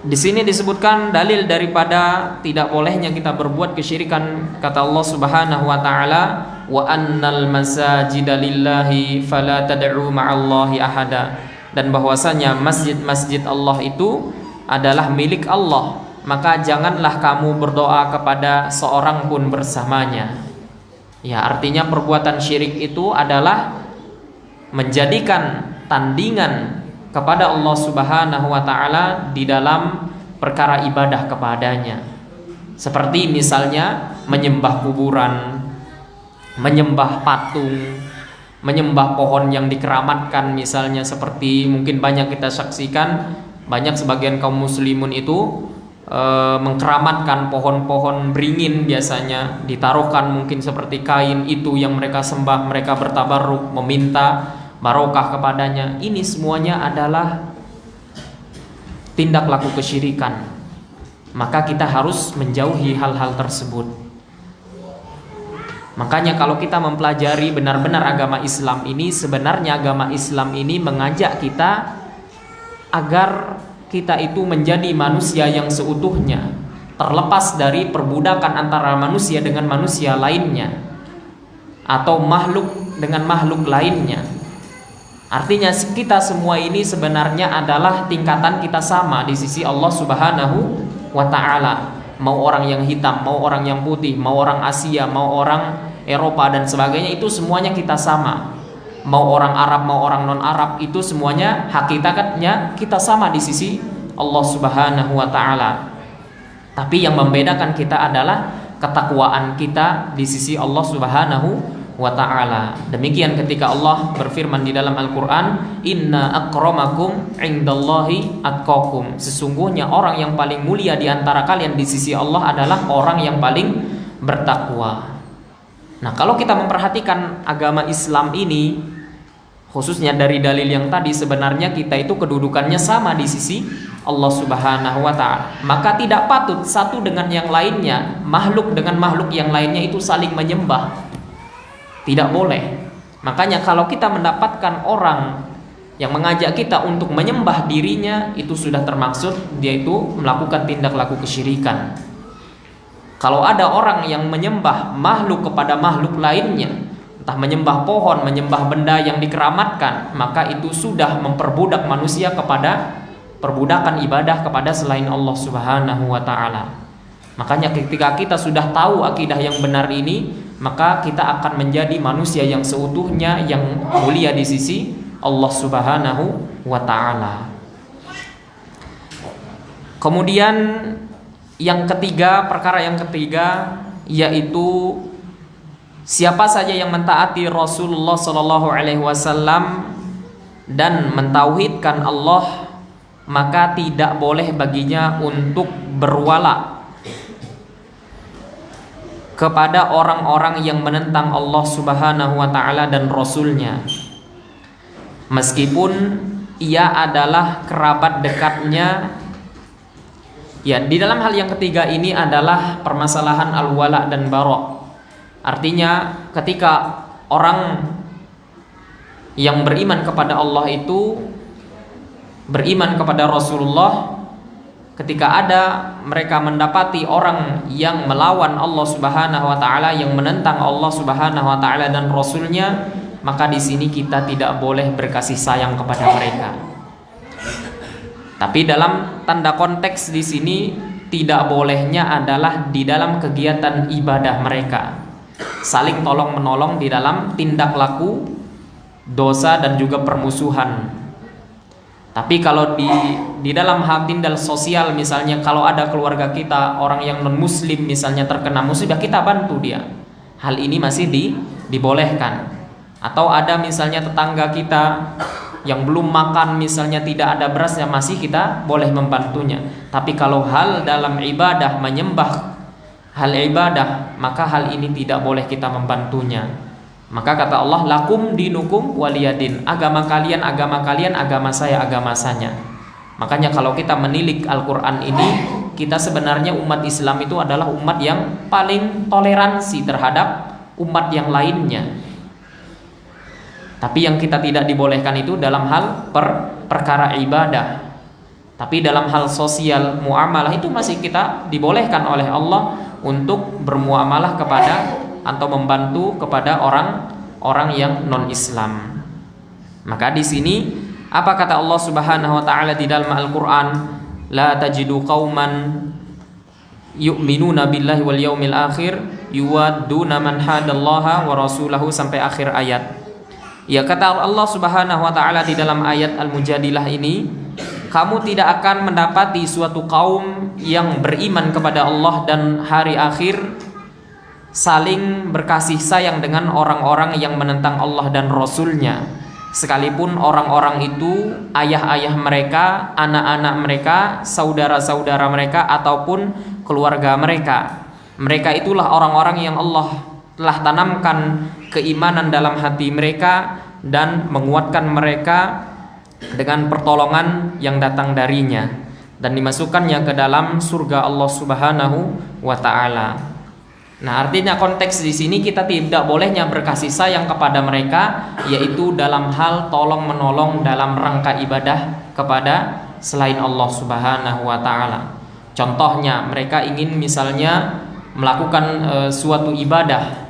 Di sini disebutkan dalil daripada tidak bolehnya kita berbuat kesyirikan, kata Allah Subhanahu wa taala, wa annal masajida lillahi fala tad'u ma'allahi ahada, dan bahwasanya masjid-masjid Allah itu adalah milik Allah, maka janganlah kamu berdoa kepada seorang pun bersamanya. Ya, artinya perbuatan syirik itu adalah menjadikan tandingan kepada Allah Subhanahu wa taala di dalam perkara ibadah kepadanya. Seperti misalnya menyembah kuburan, menyembah patung, menyembah pohon yang dikeramatkan, misalnya seperti mungkin banyak kita saksikan, banyak sebagian kaum muslimun itu mengkeramatkan pohon-pohon beringin, biasanya ditaruhkan mungkin seperti kain itu yang mereka sembah, mereka bertabarruk meminta barokah kepadanya. Ini semuanya adalah tindak laku kesyirikan. Maka kita harus menjauhi hal-hal tersebut. Makanya kalau kita mempelajari benar-benar agama Islam ini, sebenarnya agama Islam ini mengajak kita agar kita itu menjadi manusia yang seutuhnya, terlepas dari perbudakan antara manusia dengan manusia lainnya atau makhluk dengan makhluk lainnya. Artinya kita semua ini sebenarnya adalah tingkatan kita sama di sisi Allah Subhanahu wa ta'ala. Mau orang yang hitam, mau orang yang putih, mau orang Asia, mau orang Eropa dan sebagainya, itu semuanya kita sama. Mau orang Arab, mau orang non-Arab, itu semuanya hakikatnya kita sama di sisi Allah Subhanahu wa ta'ala. Tapi yang membedakan kita adalah ketakwaan kita di sisi Allah Subhanahu wa ta'ala. Demikian ketika Allah berfirman di dalam Al-Quran, inna akramakum indallahi atqakum, sesungguhnya orang yang paling mulia di antara kalian di sisi Allah adalah orang yang paling bertakwa. Nah, kalau kita memperhatikan agama Islam ini, khususnya dari dalil yang tadi, sebenarnya kita itu kedudukannya sama di sisi Allah Subhanahu wa ta'ala. Maka tidak patut satu dengan yang lainnya, makhluk dengan makhluk yang lainnya itu saling menyembah. Tidak boleh. Makanya kalau kita mendapatkan orang yang mengajak kita untuk menyembah dirinya, itu sudah termaksud dia itu melakukan tindak laku kesyirikan. Kalau ada orang yang menyembah makhluk kepada makhluk lainnya, entah menyembah pohon, menyembah benda yang dikeramatkan, maka itu sudah memperbudak manusia kepada perbudakan ibadah kepada selain Allah Subhanahu wa ta'ala. Makanya ketika kita sudah tahu akidah yang benar ini, maka kita akan menjadi manusia yang seutuhnya, yang mulia di sisi Allah Subhanahu wa ta'ala. Kemudian yang ketiga, perkara yang ketiga, yaitu siapa saja yang mentaati Rasulullah sallallahu alaihi wasallam dan mentauhidkan Allah, maka tidak boleh baginya untuk berwala kepada orang-orang yang menentang Allah Subhanahu wa ta'ala dan Rasulnya, meskipun ia adalah kerabat dekatnya. Ya, di dalam hal yang ketiga ini adalah permasalahan al-wala dan bara'. Artinya ketika orang yang beriman kepada Allah itu beriman kepada Rasulullah, ketika ada mereka mendapati orang yang melawan Allah Subhanahu wa ta'ala, yang menentang Allah Subhanahu wa ta'ala dan Rasulnya, maka di sini kita tidak boleh berkasih sayang kepada mereka. Tapi dalam tanda konteks di sini tidak bolehnya adalah di dalam kegiatan ibadah mereka, saling tolong menolong di dalam tindak laku dosa dan juga permusuhan. Tapi kalau di dalam hal tindak sosial, misalnya kalau ada keluarga kita orang yang non muslim misalnya terkena musibah, kita bantu dia, hal ini masih dibolehkan. Atau ada misalnya tetangga kita yang belum makan, misalnya tidak ada beras, yang masih kita boleh membantunya. Tapi kalau hal dalam ibadah, menyembah hal ibadah, maka hal ini tidak boleh kita membantunya. Maka kata Allah, lakum dinukum waliyadin, agama kalian agama saya, agama saya. Makanya kalau kita menilik Al-Quran ini, kita sebenarnya umat Islam itu adalah umat yang paling toleransi terhadap umat yang lainnya. Tapi yang kita tidak dibolehkan itu dalam hal perkara ibadah. Tapi dalam hal sosial, muamalah itu masih kita dibolehkan oleh Allah untuk bermuamalah kepada atau membantu kepada orang-orang yang non-Islam. Maka di sini apa kata Allah Subhanahu wa taala di dalam Al-Qur'an? La tajidu qauman yu'minuna billahi wal yaumil akhir yuwadduna man hadallaha wa rasulahu sampai akhir ayat. Ya, kata Allah Subhanahu wa taala di dalam ayat Al-Mujadilah ini, kamu tidak akan mendapati suatu kaum yang beriman kepada Allah dan hari akhir saling berkasih sayang dengan orang-orang yang menentang Allah dan Rasulnya, sekalipun orang-orang itu ayah-ayah mereka, anak-anak mereka, saudara-saudara mereka, ataupun keluarga mereka. Mereka itulah orang-orang yang Allah telah tanamkan keimanan dalam hati mereka dan menguatkan mereka dengan pertolongan yang datang darinya, dan dimasukkannya ke dalam surga Allah Subhanahu wa taala. Nah, artinya konteks di sini kita tidak bolehnya berkasih sayang kepada mereka, yaitu dalam hal tolong menolong dalam rangka ibadah kepada selain Allah Subhanahu wa taala. Contohnya, mereka ingin misalnya melakukan suatu ibadah.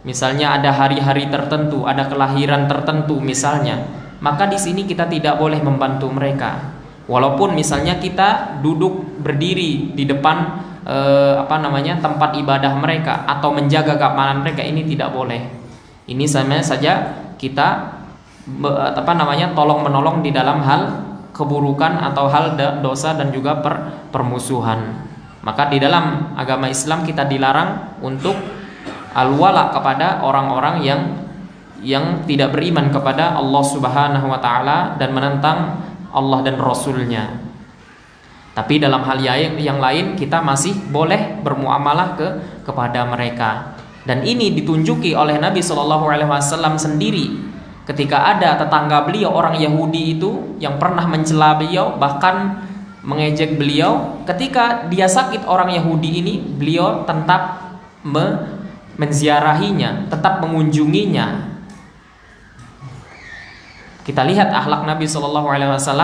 Misalnya ada hari-hari tertentu, ada kelahiran tertentu misalnya. Maka di sini kita tidak boleh membantu mereka. Walaupun misalnya kita duduk berdiri di depan tempat ibadah mereka atau menjaga keamanan mereka, ini tidak boleh. Ini sama saja kita tolong menolong di dalam hal keburukan atau hal dosa dan juga permusuhan. Maka di dalam agama Islam kita dilarang untuk al-wala kepada orang-orang yang tidak beriman kepada Allah Subhanahu wa taala dan menentang Allah dan Rasulnya. Tapi dalam hal yang lain kita masih boleh bermuamalah kepada mereka. Dan ini ditunjuki oleh Nabi SAW sendiri. Ketika ada tetangga beliau orang Yahudi itu yang pernah mencela beliau, bahkan mengejek beliau, ketika dia sakit orang Yahudi ini, beliau tetap menziarahinya, tetap mengunjunginya. Kita lihat akhlak Nabi SAW.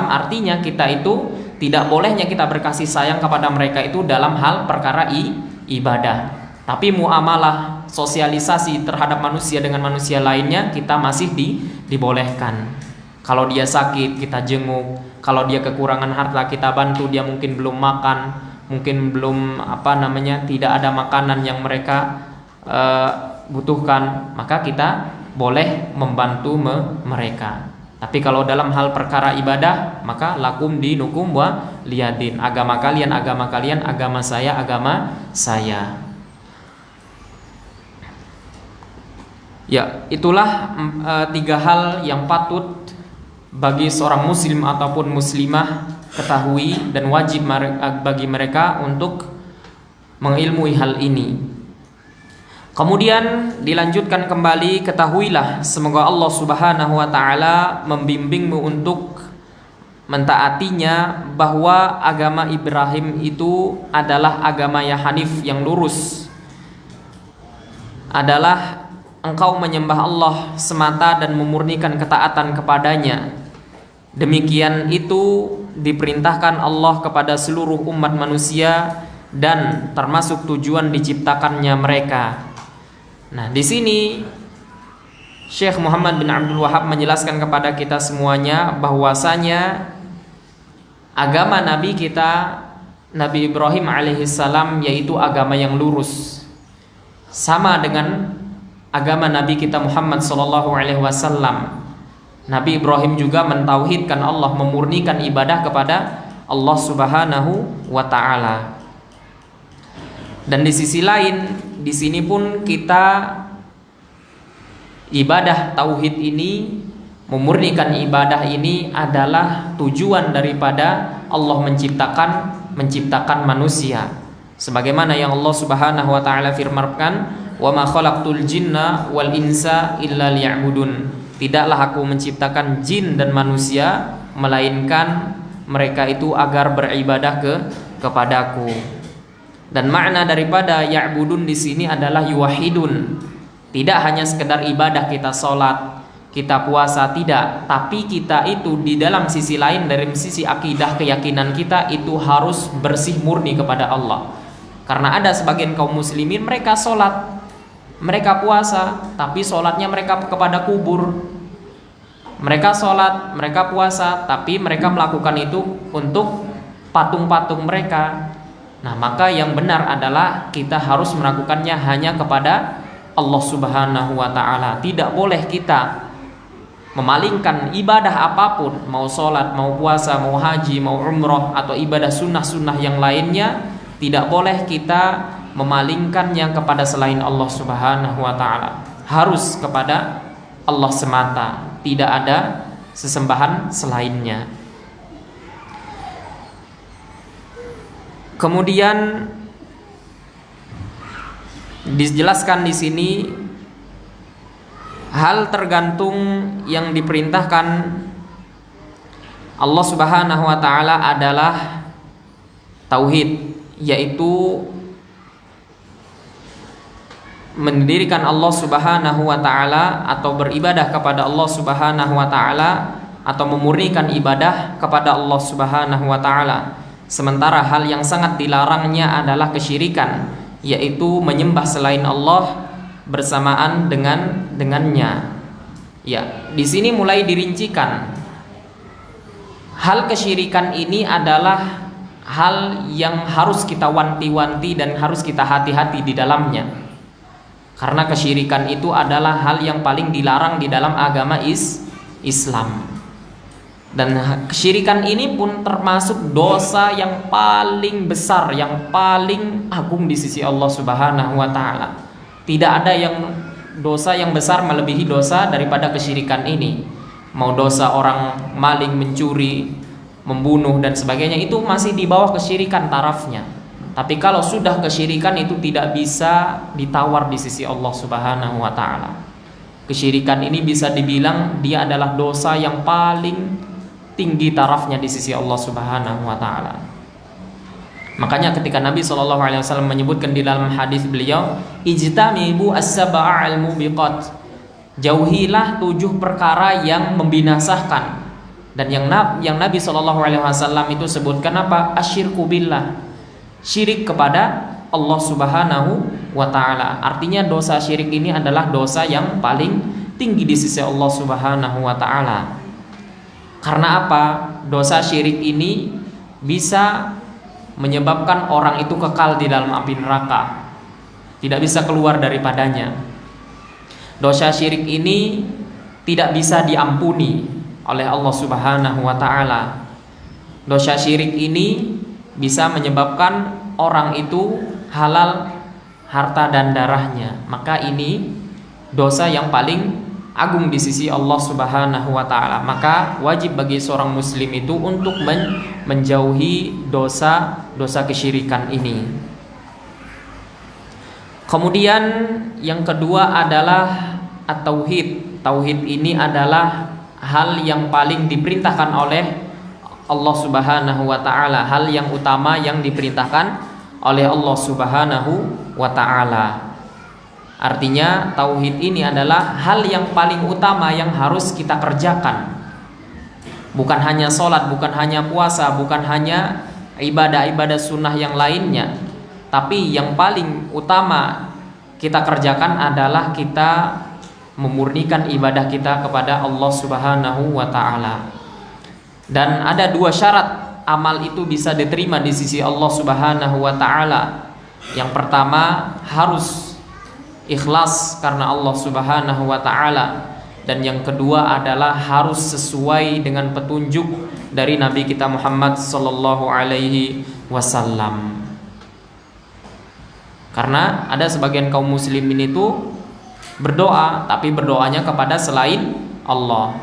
Artinya kita itu tidak bolehnya kita berkasih sayang kepada mereka itu dalam hal perkara ibadah. Tapi muamalah, sosialisasi terhadap manusia dengan manusia lainnya kita masih dibolehkan. Kalau dia sakit kita jenguk, kalau dia kekurangan harta kita bantu, dia mungkin belum makan, mungkin belum tidak ada makanan yang mereka butuhkan, maka kita boleh membantu mereka. Tapi kalau dalam hal perkara ibadah, maka lakum dinukum wa liyadin. Agama kalian, agama saya, agama saya. Ya, itulah 3 hal yang patut bagi seorang muslim ataupun muslimah ketahui dan wajib bagi mereka untuk mengilmui hal ini. Kemudian dilanjutkan kembali, ketahuilah semoga Allah Subhanahu wa taala membimbingmu untuk mentaatinya, bahwa agama Ibrahim itu adalah agama yang hanif, yang lurus. Adalah engkau menyembah Allah semata dan memurnikan ketaatan kepadanya. Demikian itu diperintahkan Allah kepada seluruh umat manusia dan termasuk tujuan diciptakannya mereka. Nah, di sini Syekh Muhammad bin Abdul Wahab menjelaskan kepada kita semuanya bahwasanya agama Nabi kita, Nabi Ibrahim alaihissalam, yaitu agama yang lurus, sama dengan agama Nabi kita Muhammad sallallahu alaihi wasallam. Nabi Ibrahim juga mentauhidkan Allah, memurnikan ibadah kepada Allah Subhanahu wa taala. Dan di sisi lain, di sini pun kita ibadah tauhid ini, memurnikan ibadah ini adalah tujuan daripada Allah menciptakan manusia. Sebagaimana yang Allah Subhanahu wa taala firmankan, "Wa ma khalaqtul jinna wal insa illa liya'budun." Tidaklah aku menciptakan jin dan manusia melainkan mereka itu agar beribadah kepadaku. Dan makna daripada ya'budun di sini adalah yuwahidun. Tidak hanya sekedar ibadah kita sholat, kita puasa, tidak, tapi kita itu di dalam sisi lain, dari sisi akidah keyakinan kita itu harus bersih murni kepada Allah. Karena ada sebagian kaum muslimin mereka sholat, mereka puasa, tapi sholatnya mereka kepada kubur. Mereka sholat, mereka puasa, tapi mereka melakukan itu untuk patung-patung mereka. Nah, maka yang benar adalah kita harus melakukannya hanya kepada Allah Subhanahu wa ta'ala. Tidak boleh kita memalingkan ibadah apapun, mau sholat, mau puasa, mau haji, mau umroh, atau ibadah sunnah-sunnah yang lainnya, tidak boleh kita memalingkannya kepada selain Allah Subhanahu wa ta'ala. Harus kepada Allah semata, tidak ada sesembahan selainnya. Kemudian dijelaskan di sini hal tergantung yang diperintahkan Allah Subhanahu wa ta'ala adalah tauhid, yaitu mendirikan Allah Subhanahu wa ta'ala atau beribadah kepada Allah Subhanahu wa ta'ala, atau memurnikan ibadah kepada Allah Subhanahu wa ta'ala. Sementara hal yang sangat dilarangnya adalah kesyirikan, yaitu menyembah selain Allah bersamaan dengannya. Ya, di sini mulai dirincikan. Hal kesyirikan ini adalah hal yang harus kita wanti-wanti dan harus kita hati-hati di dalamnya. Karena kesyirikan itu adalah hal yang paling dilarang di dalam agama Islam. Dan kesyirikan ini pun termasuk dosa yang paling besar, yang paling agung di sisi Allah Subhanahu wa ta'ala. Tidak ada yang dosa yang besar melebihi dosa daripada kesyirikan ini. Mau dosa orang maling, mencuri, membunuh dan sebagainya, itu masih di bawah kesyirikan tarafnya. Tapi kalau sudah kesyirikan itu tidak bisa ditawar di sisi Allah Subhanahu wa ta'ala. Kesyirikan ini bisa dibilang dia adalah dosa yang paling tinggi tarafnya di sisi Allah Subhanahu wa ta'ala. Makanya ketika Nabi SAW menyebutkan di dalam hadis beliau, ijtanibu as-sab'al mubiqat, jauhilah 7 perkara yang membinasakan. Dan yang Nabi SAW itu sebutkan apa? Asyirku billah, syirik kepada Allah Subhanahu wa ta'ala. Artinya dosa syirik ini adalah dosa yang paling tinggi di sisi Allah Subhanahu wa ta'ala. Karena apa? Dosa syirik ini bisa menyebabkan orang itu kekal di dalam api neraka, tidak bisa keluar daripadanya. Dosa syirik ini tidak bisa diampuni oleh Allah Subhanahu wa ta'ala. Dosa syirik ini bisa menyebabkan orang itu halal harta dan darahnya. Maka ini dosa yang paling agung di sisi Allah Subhanahu wa ta'ala. Maka wajib bagi seorang muslim itu untuk menjauhi dosa kesyirikan ini. Kemudian yang kedua adalah at-tauhid. Tauhid ini adalah hal yang paling diperintahkan oleh Allah Subhanahu wa ta'ala, hal yang utama yang diperintahkan oleh Allah Subhanahu wa ta'ala. Artinya tauhid ini adalah hal yang paling utama yang harus kita kerjakan. Bukan hanya sholat, bukan hanya puasa, bukan hanya ibadah-ibadah sunnah yang lainnya. Tapi yang paling utama kita kerjakan adalah kita memurnikan ibadah kita kepada Allah Subhanahu wa ta'ala. Dan ada 2 syarat amal itu bisa diterima di sisi Allah Subhanahu wa ta'ala. Yang pertama, harus ikhlas karena Allah Subhanahu wa ta'ala. Dan yang kedua adalah harus sesuai dengan petunjuk dari Nabi kita Muhammad sallallahu alaihi wasallam. Karena ada sebagian kaum muslimin itu berdoa, tapi berdoanya kepada selain Allah.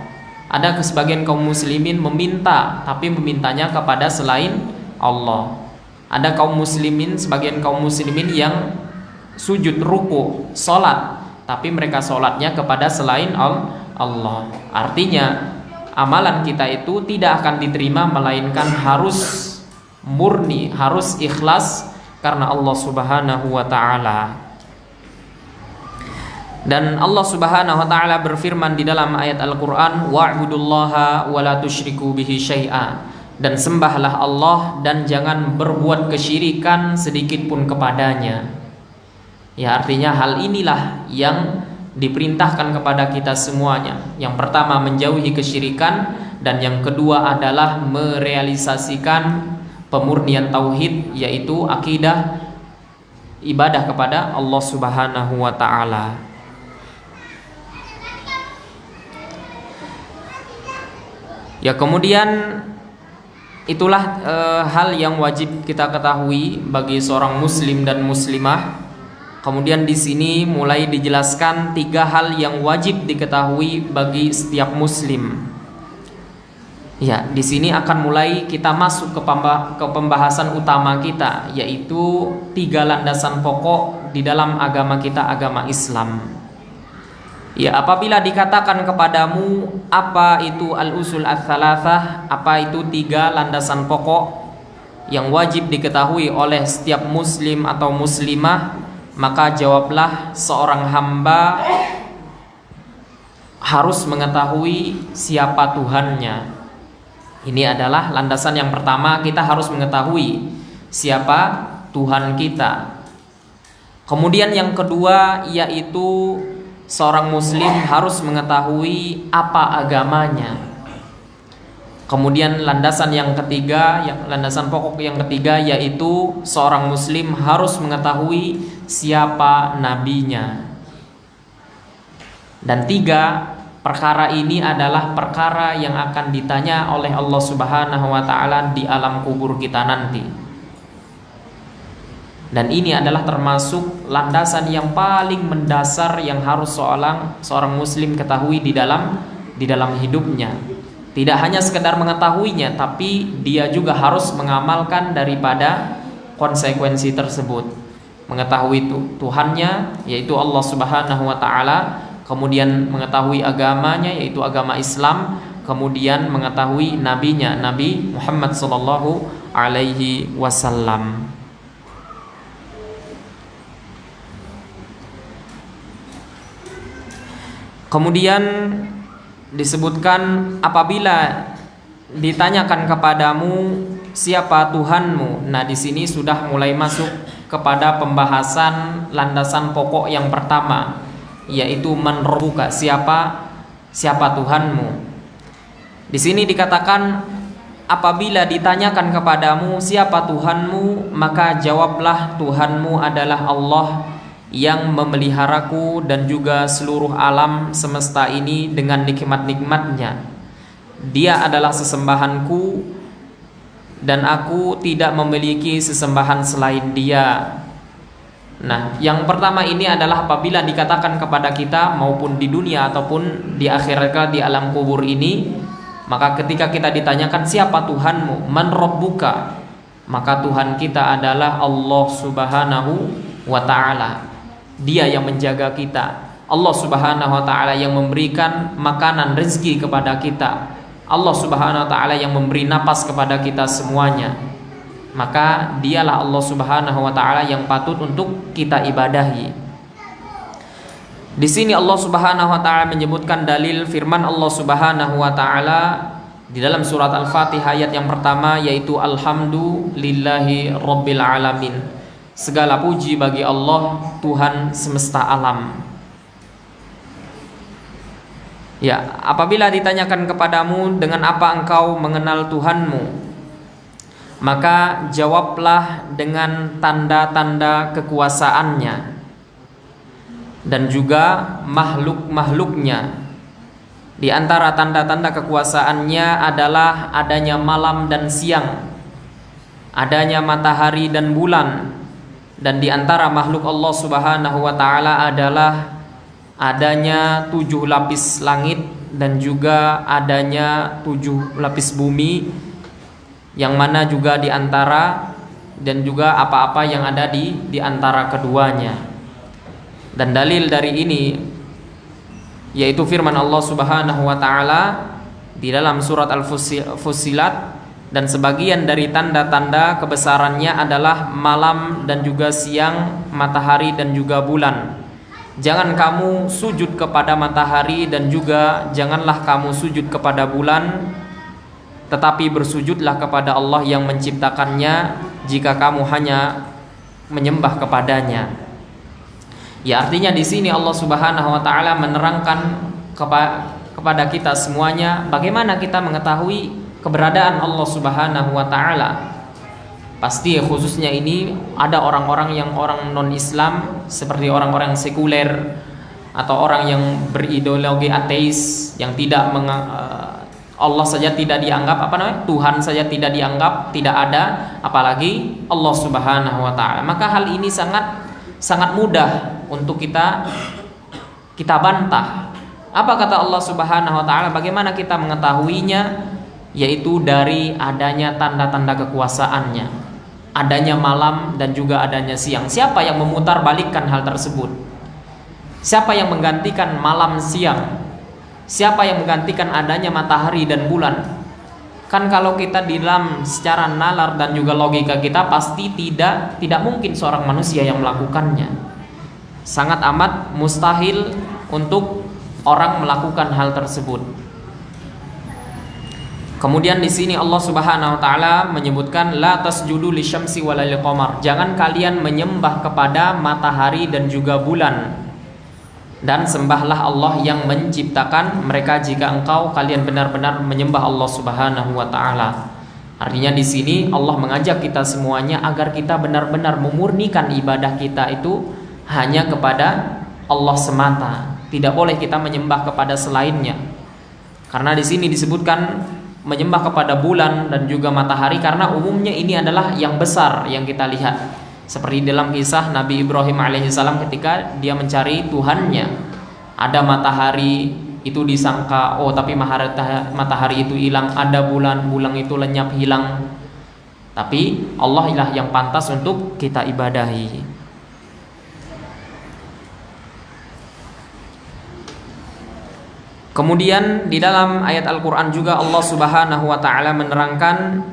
Ada sebagian kaum muslimin meminta, tapi memintanya kepada selain Allah. Ada kaum muslimin, sebagian kaum muslimin yang sujud, ruku, sholat, tapi mereka sholatnya kepada selain Allah. Artinya amalan kita itu tidak akan diterima melainkan harus murni, harus ikhlas karena Allah Subhanahu wa taala. Dan Allah Subhanahu wa taala berfirman di dalam ayat Al-Qur'an, wa'budullaha wa la tusyriku bihi syai'a, dan sembahlah Allah dan jangan berbuat kesyirikan sedikit pun kepadanya. Ya, artinya hal inilah yang diperintahkan kepada kita semuanya. Yang pertama menjauhi kesyirikan, dan yang kedua adalah merealisasikan pemurnian tauhid, yaitu akidah ibadah kepada Allah Subhanahu wa taala. Ya, kemudian itulah hal yang wajib kita ketahui bagi seorang muslim dan muslimah. Kemudian di sini mulai dijelaskan 3 hal yang wajib diketahui bagi setiap muslim. Ya, di sini akan mulai kita masuk ke pembahasan utama kita, yaitu 3 landasan pokok di dalam agama kita, agama Islam. Ya, apabila dikatakan kepadamu apa itu al-usul ats-tsalatsah, apa itu 3 landasan pokok yang wajib diketahui oleh setiap muslim atau muslimah, maka jawablah, seorang hamba harus mengetahui siapa Tuhannya. Ini adalah landasan yang pertama, kita harus mengetahui siapa Tuhan kita. Kemudian yang kedua yaitu seorang muslim harus mengetahui apa agamanya. Kemudian landasan yang ketiga, landasan pokok yang ketiga yaitu seorang muslim harus mengetahui siapa nabinya. Dan 3 perkara ini adalah perkara yang akan ditanya oleh Allah Subhanahu wa taala di alam kubur kita nanti. Dan ini adalah termasuk landasan yang paling mendasar yang harus seorang muslim ketahui di dalam hidupnya. Tidak hanya sekedar mengetahuinya, tapi dia juga harus mengamalkan daripada konsekuensi tersebut. Mengetahui Tuhannya, yaitu Allah Subhanahu wa taala, kemudian mengetahui agamanya, yaitu agama Islam, kemudian mengetahui nabinya, Nabi Muhammad sallallahu alaihi wasallam. Kemudian disebutkan apabila ditanyakan kepadamu siapa Tuhanmu. Nah, di sini sudah mulai masuk kepada pembahasan landasan pokok yang pertama, yaitu man rabbuka, siapa Tuhanmu. Di sini dikatakan apabila ditanyakan kepadamu siapa Tuhanmu, maka jawablah Tuhanmu adalah Allah yang memeliharaku dan juga seluruh alam semesta ini dengan nikmat-nikmatnya. Dia adalah sesembahanku dan aku tidak memiliki sesembahan selain Dia. Nah, yang pertama ini adalah apabila dikatakan kepada kita maupun di dunia ataupun di akhirat, di alam kubur ini, maka ketika kita ditanyakan siapa Tuhanmu, man rabbuka, maka Tuhan kita adalah Allah Subhanahu wa taala. Dia yang menjaga kita. Allah Subhanahu wa taala yang memberikan makanan, rezeki kepada kita. Allah Subhanahu wa taala yang memberi napas kepada kita semuanya. Maka dialah Allah Subhanahu wa taala yang patut untuk kita ibadahi. Di sini Allah Subhanahu wa taala menyebutkan dalil firman Allah Subhanahu wa taala di dalam surat Al-Fatihah ayat yang pertama, yaitu alhamdulillahi rabbil alamin. Segala puji bagi Allah, Tuhan semesta alam. Ya, apabila ditanyakan kepadamu dengan apa engkau mengenal Tuhanmu, maka jawablah dengan tanda-tanda kekuasaannya dan juga makhluk-makhluknya. Di antara tanda-tanda kekuasaannya adalah adanya malam dan siang, adanya matahari dan bulan. Dan di antara makhluk Allah Subhanahu wa taala adalah adanya 7 lapis langit dan juga adanya 7 lapis bumi, yang mana juga di antara dan juga apa-apa yang ada di antara keduanya. Dan dalil dari ini yaitu firman Allah Subhanahu wa taala di dalam surat Al-Fussilat, dan sebagian dari tanda-tanda kebesarannya adalah malam dan juga siang, matahari dan juga bulan. Jangan kamu sujud kepada matahari dan juga janganlah kamu sujud kepada bulan, tetapi bersujudlah kepada Allah yang menciptakannya jika kamu hanya menyembah kepadanya. Ya, artinya di sini Allah Subhanahu wa taala menerangkan kepada kita semuanya bagaimana kita mengetahui keberadaan Allah Subhanahu wa taala. Pasti khususnya ini ada orang-orang yang orang non-Islam, seperti orang-orang sekuler atau orang yang berideologi ateis, yang tidak Allah saja tidak dianggap Tuhan saja tidak dianggap, tidak ada, apalagi Allah Subhanahu wa taala. Maka hal ini sangat mudah untuk kita bantah. Apa kata Allah Subhanahu wa taala? Bagaimana kita mengetahuinya? Yaitu dari adanya tanda-tanda kekuasaannya, adanya malam dan juga adanya siang. Siapa yang memutar balikkan hal tersebut? Siapa yang menggantikan malam siang? Siapa yang menggantikan adanya matahari dan bulan? Kan kalau kita di dalam secara nalar dan juga logika kita pasti tidak mungkin seorang manusia yang melakukannya. Sangat amat mustahil untuk orang melakukan hal tersebut. Kemudian di sini Allah Subhanahu wa taala menyebutkan la tasjudu lisyamsi walal qamar. Jangan kalian menyembah kepada matahari dan juga bulan. Dan sembahlah Allah yang menciptakan mereka jika kalian benar-benar menyembah Allah Subhanahu wa taala. Artinya di sini Allah mengajak kita semuanya agar kita benar-benar memurnikan ibadah kita itu hanya kepada Allah semata. Tidak boleh kita menyembah kepada selainnya. Karena di sini disebutkan menyembah kepada bulan dan juga matahari karena umumnya ini adalah yang besar yang kita lihat. Seperti dalam kisah Nabi Ibrahim alaihissalam ketika dia mencari Tuhannya. Ada matahari, itu disangka tapi matahari itu hilang, ada bulan itu lenyap hilang. Tapi Allah lah yang pantas untuk kita ibadahi. Kemudian di dalam ayat Al-Quran juga Allah Subhanahu wa ta'ala menerangkan,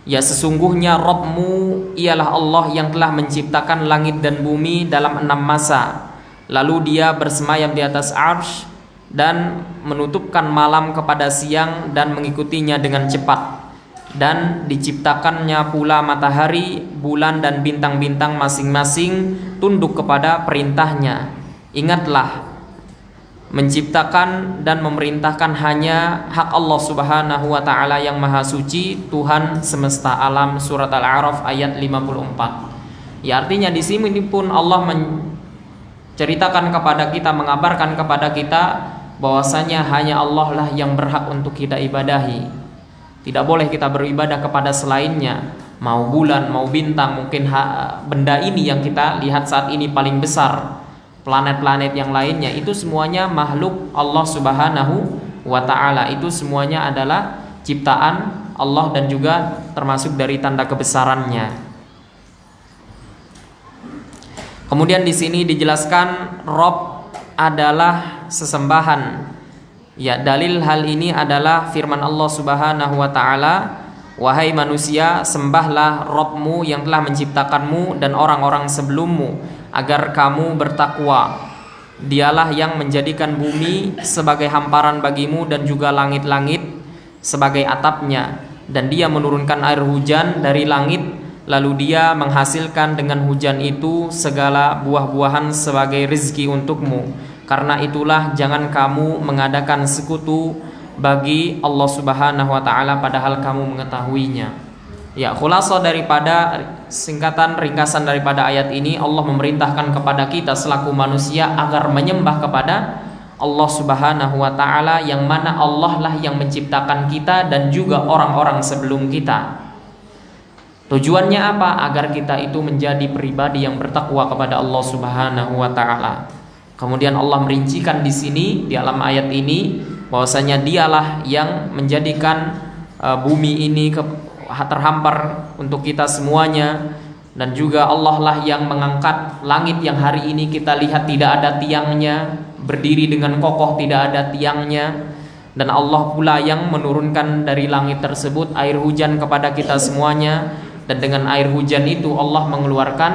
ya sesungguhnya Rabbmu ialah Allah yang telah menciptakan langit dan bumi dalam 6 masa. Lalu dia bersemayam di atas arsy dan menutupkan malam kepada siang dan mengikutinya dengan cepat. Dan diciptakannya pula matahari, bulan dan bintang-bintang masing-masing tunduk kepada perintahnya. Ingatlah, menciptakan dan memerintahkan hanya hak Allah Subhanahu wa ta'ala yang maha suci, Tuhan semesta alam. Surat Al-A'raf ayat 54. Ya, artinya di sini pun Allah menceritakan kepada kita, mengabarkan kepada kita bahwasanya hanya Allah lah yang berhak untuk kita ibadahi. Tidak boleh kita beribadah kepada selainnya. Mau bulan, mau bintang, mungkin benda ini yang kita lihat saat ini paling besar, planet-planet yang lainnya, itu semuanya makhluk Allah Subhanahu wa ta'ala. Itu semuanya adalah ciptaan Allah dan juga termasuk dari tanda kebesarannya. Kemudian di sini dijelaskan Rabb adalah sesembahan. Ya, dalil hal ini adalah firman Allah Subhanahu wa ta'ala, wahai manusia, sembahlah Rabbmu yang telah menciptakanmu dan orang-orang sebelummu agar kamu bertakwa. Dialah yang menjadikan bumi sebagai hamparan bagimu dan juga langit-langit sebagai atapnya, dan dia menurunkan air hujan dari langit, lalu dia menghasilkan dengan hujan itu segala buah-buahan sebagai rezeki untukmu. Karena itulah jangan kamu mengadakan sekutu bagi Allah Subhanahu wa ta'ala padahal kamu mengetahuinya. Ya, khulasah daripada singkatan ringkasan daripada ayat ini, Allah memerintahkan kepada kita selaku manusia agar menyembah kepada Allah Subhanahu wa ta'ala, yang mana Allah lah yang menciptakan kita dan juga orang-orang sebelum kita. Tujuannya apa? Agar kita itu menjadi pribadi yang bertakwa kepada Allah Subhanahu wa ta'ala. Kemudian Allah merincikan di sini di dalam ayat ini bahwasanya dialah yang menjadikan bumi ini terhampar untuk kita semuanya, dan juga Allah lah yang mengangkat langit yang hari ini kita lihat tidak ada tiangnya, berdiri dengan kokoh tidak ada tiangnya, Dan Allah pula yang menurunkan dari langit tersebut air hujan kepada kita semuanya. Dan dengan air hujan itu Allah mengeluarkan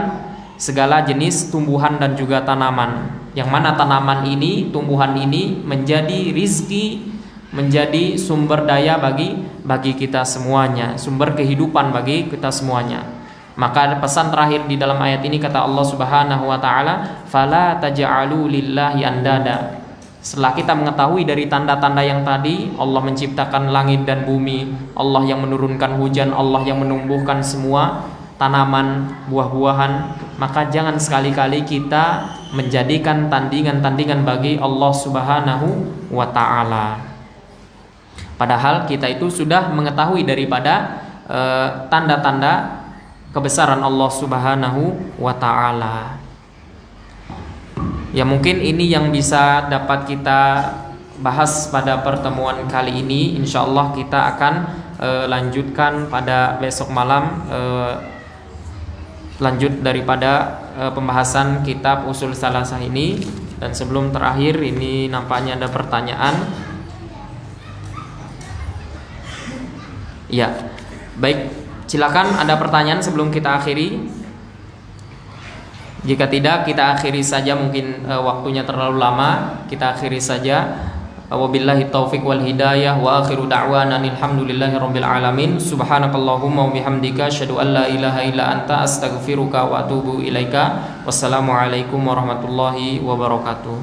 segala jenis tumbuhan dan juga tanaman. Yang mana tanaman ini, tumbuhan ini menjadi rizki, menjadi sumber daya bagi kita semuanya, sumber kehidupan bagi kita semuanya. Maka pesan terakhir di dalam ayat ini kata Allah Subhanahu wa taala, "Fala taj'alu lillahi andada." Setelah kita mengetahui dari tanda-tanda yang tadi, Allah menciptakan langit dan bumi, Allah yang menurunkan hujan, Allah yang menumbuhkan semua tanaman, buah-buahan, maka jangan sekali-kali kita menjadikan tandingan-tandingan bagi Allah Subhanahu wa taala. Padahal kita itu sudah mengetahui daripada tanda-tanda kebesaran Allah Subhanahu wa taala. Ya, mungkin ini yang bisa dapat kita bahas pada pertemuan kali ini. Insyaallah kita akan lanjutkan pada besok malam, lanjut daripada pembahasan kitab Ushul Salasah ini. Dan sebelum terakhir, ini nampaknya ada pertanyaan. Ya, baik, silakan ada pertanyaan sebelum kita akhiri. Jika tidak, kita akhiri saja, mungkin waktunya terlalu lama. Kita akhiri saja. Wabillahi taufiq wal hidayah, wa akhiru da'wana alhamdulillahi rabbil alamin. Subhanakallahumma wa bihamdika asyhadu an la ilaha illa anta astaghfiruka wa atubu ilaika. Wassalamualaikum warahmatullahi wabarakatuh.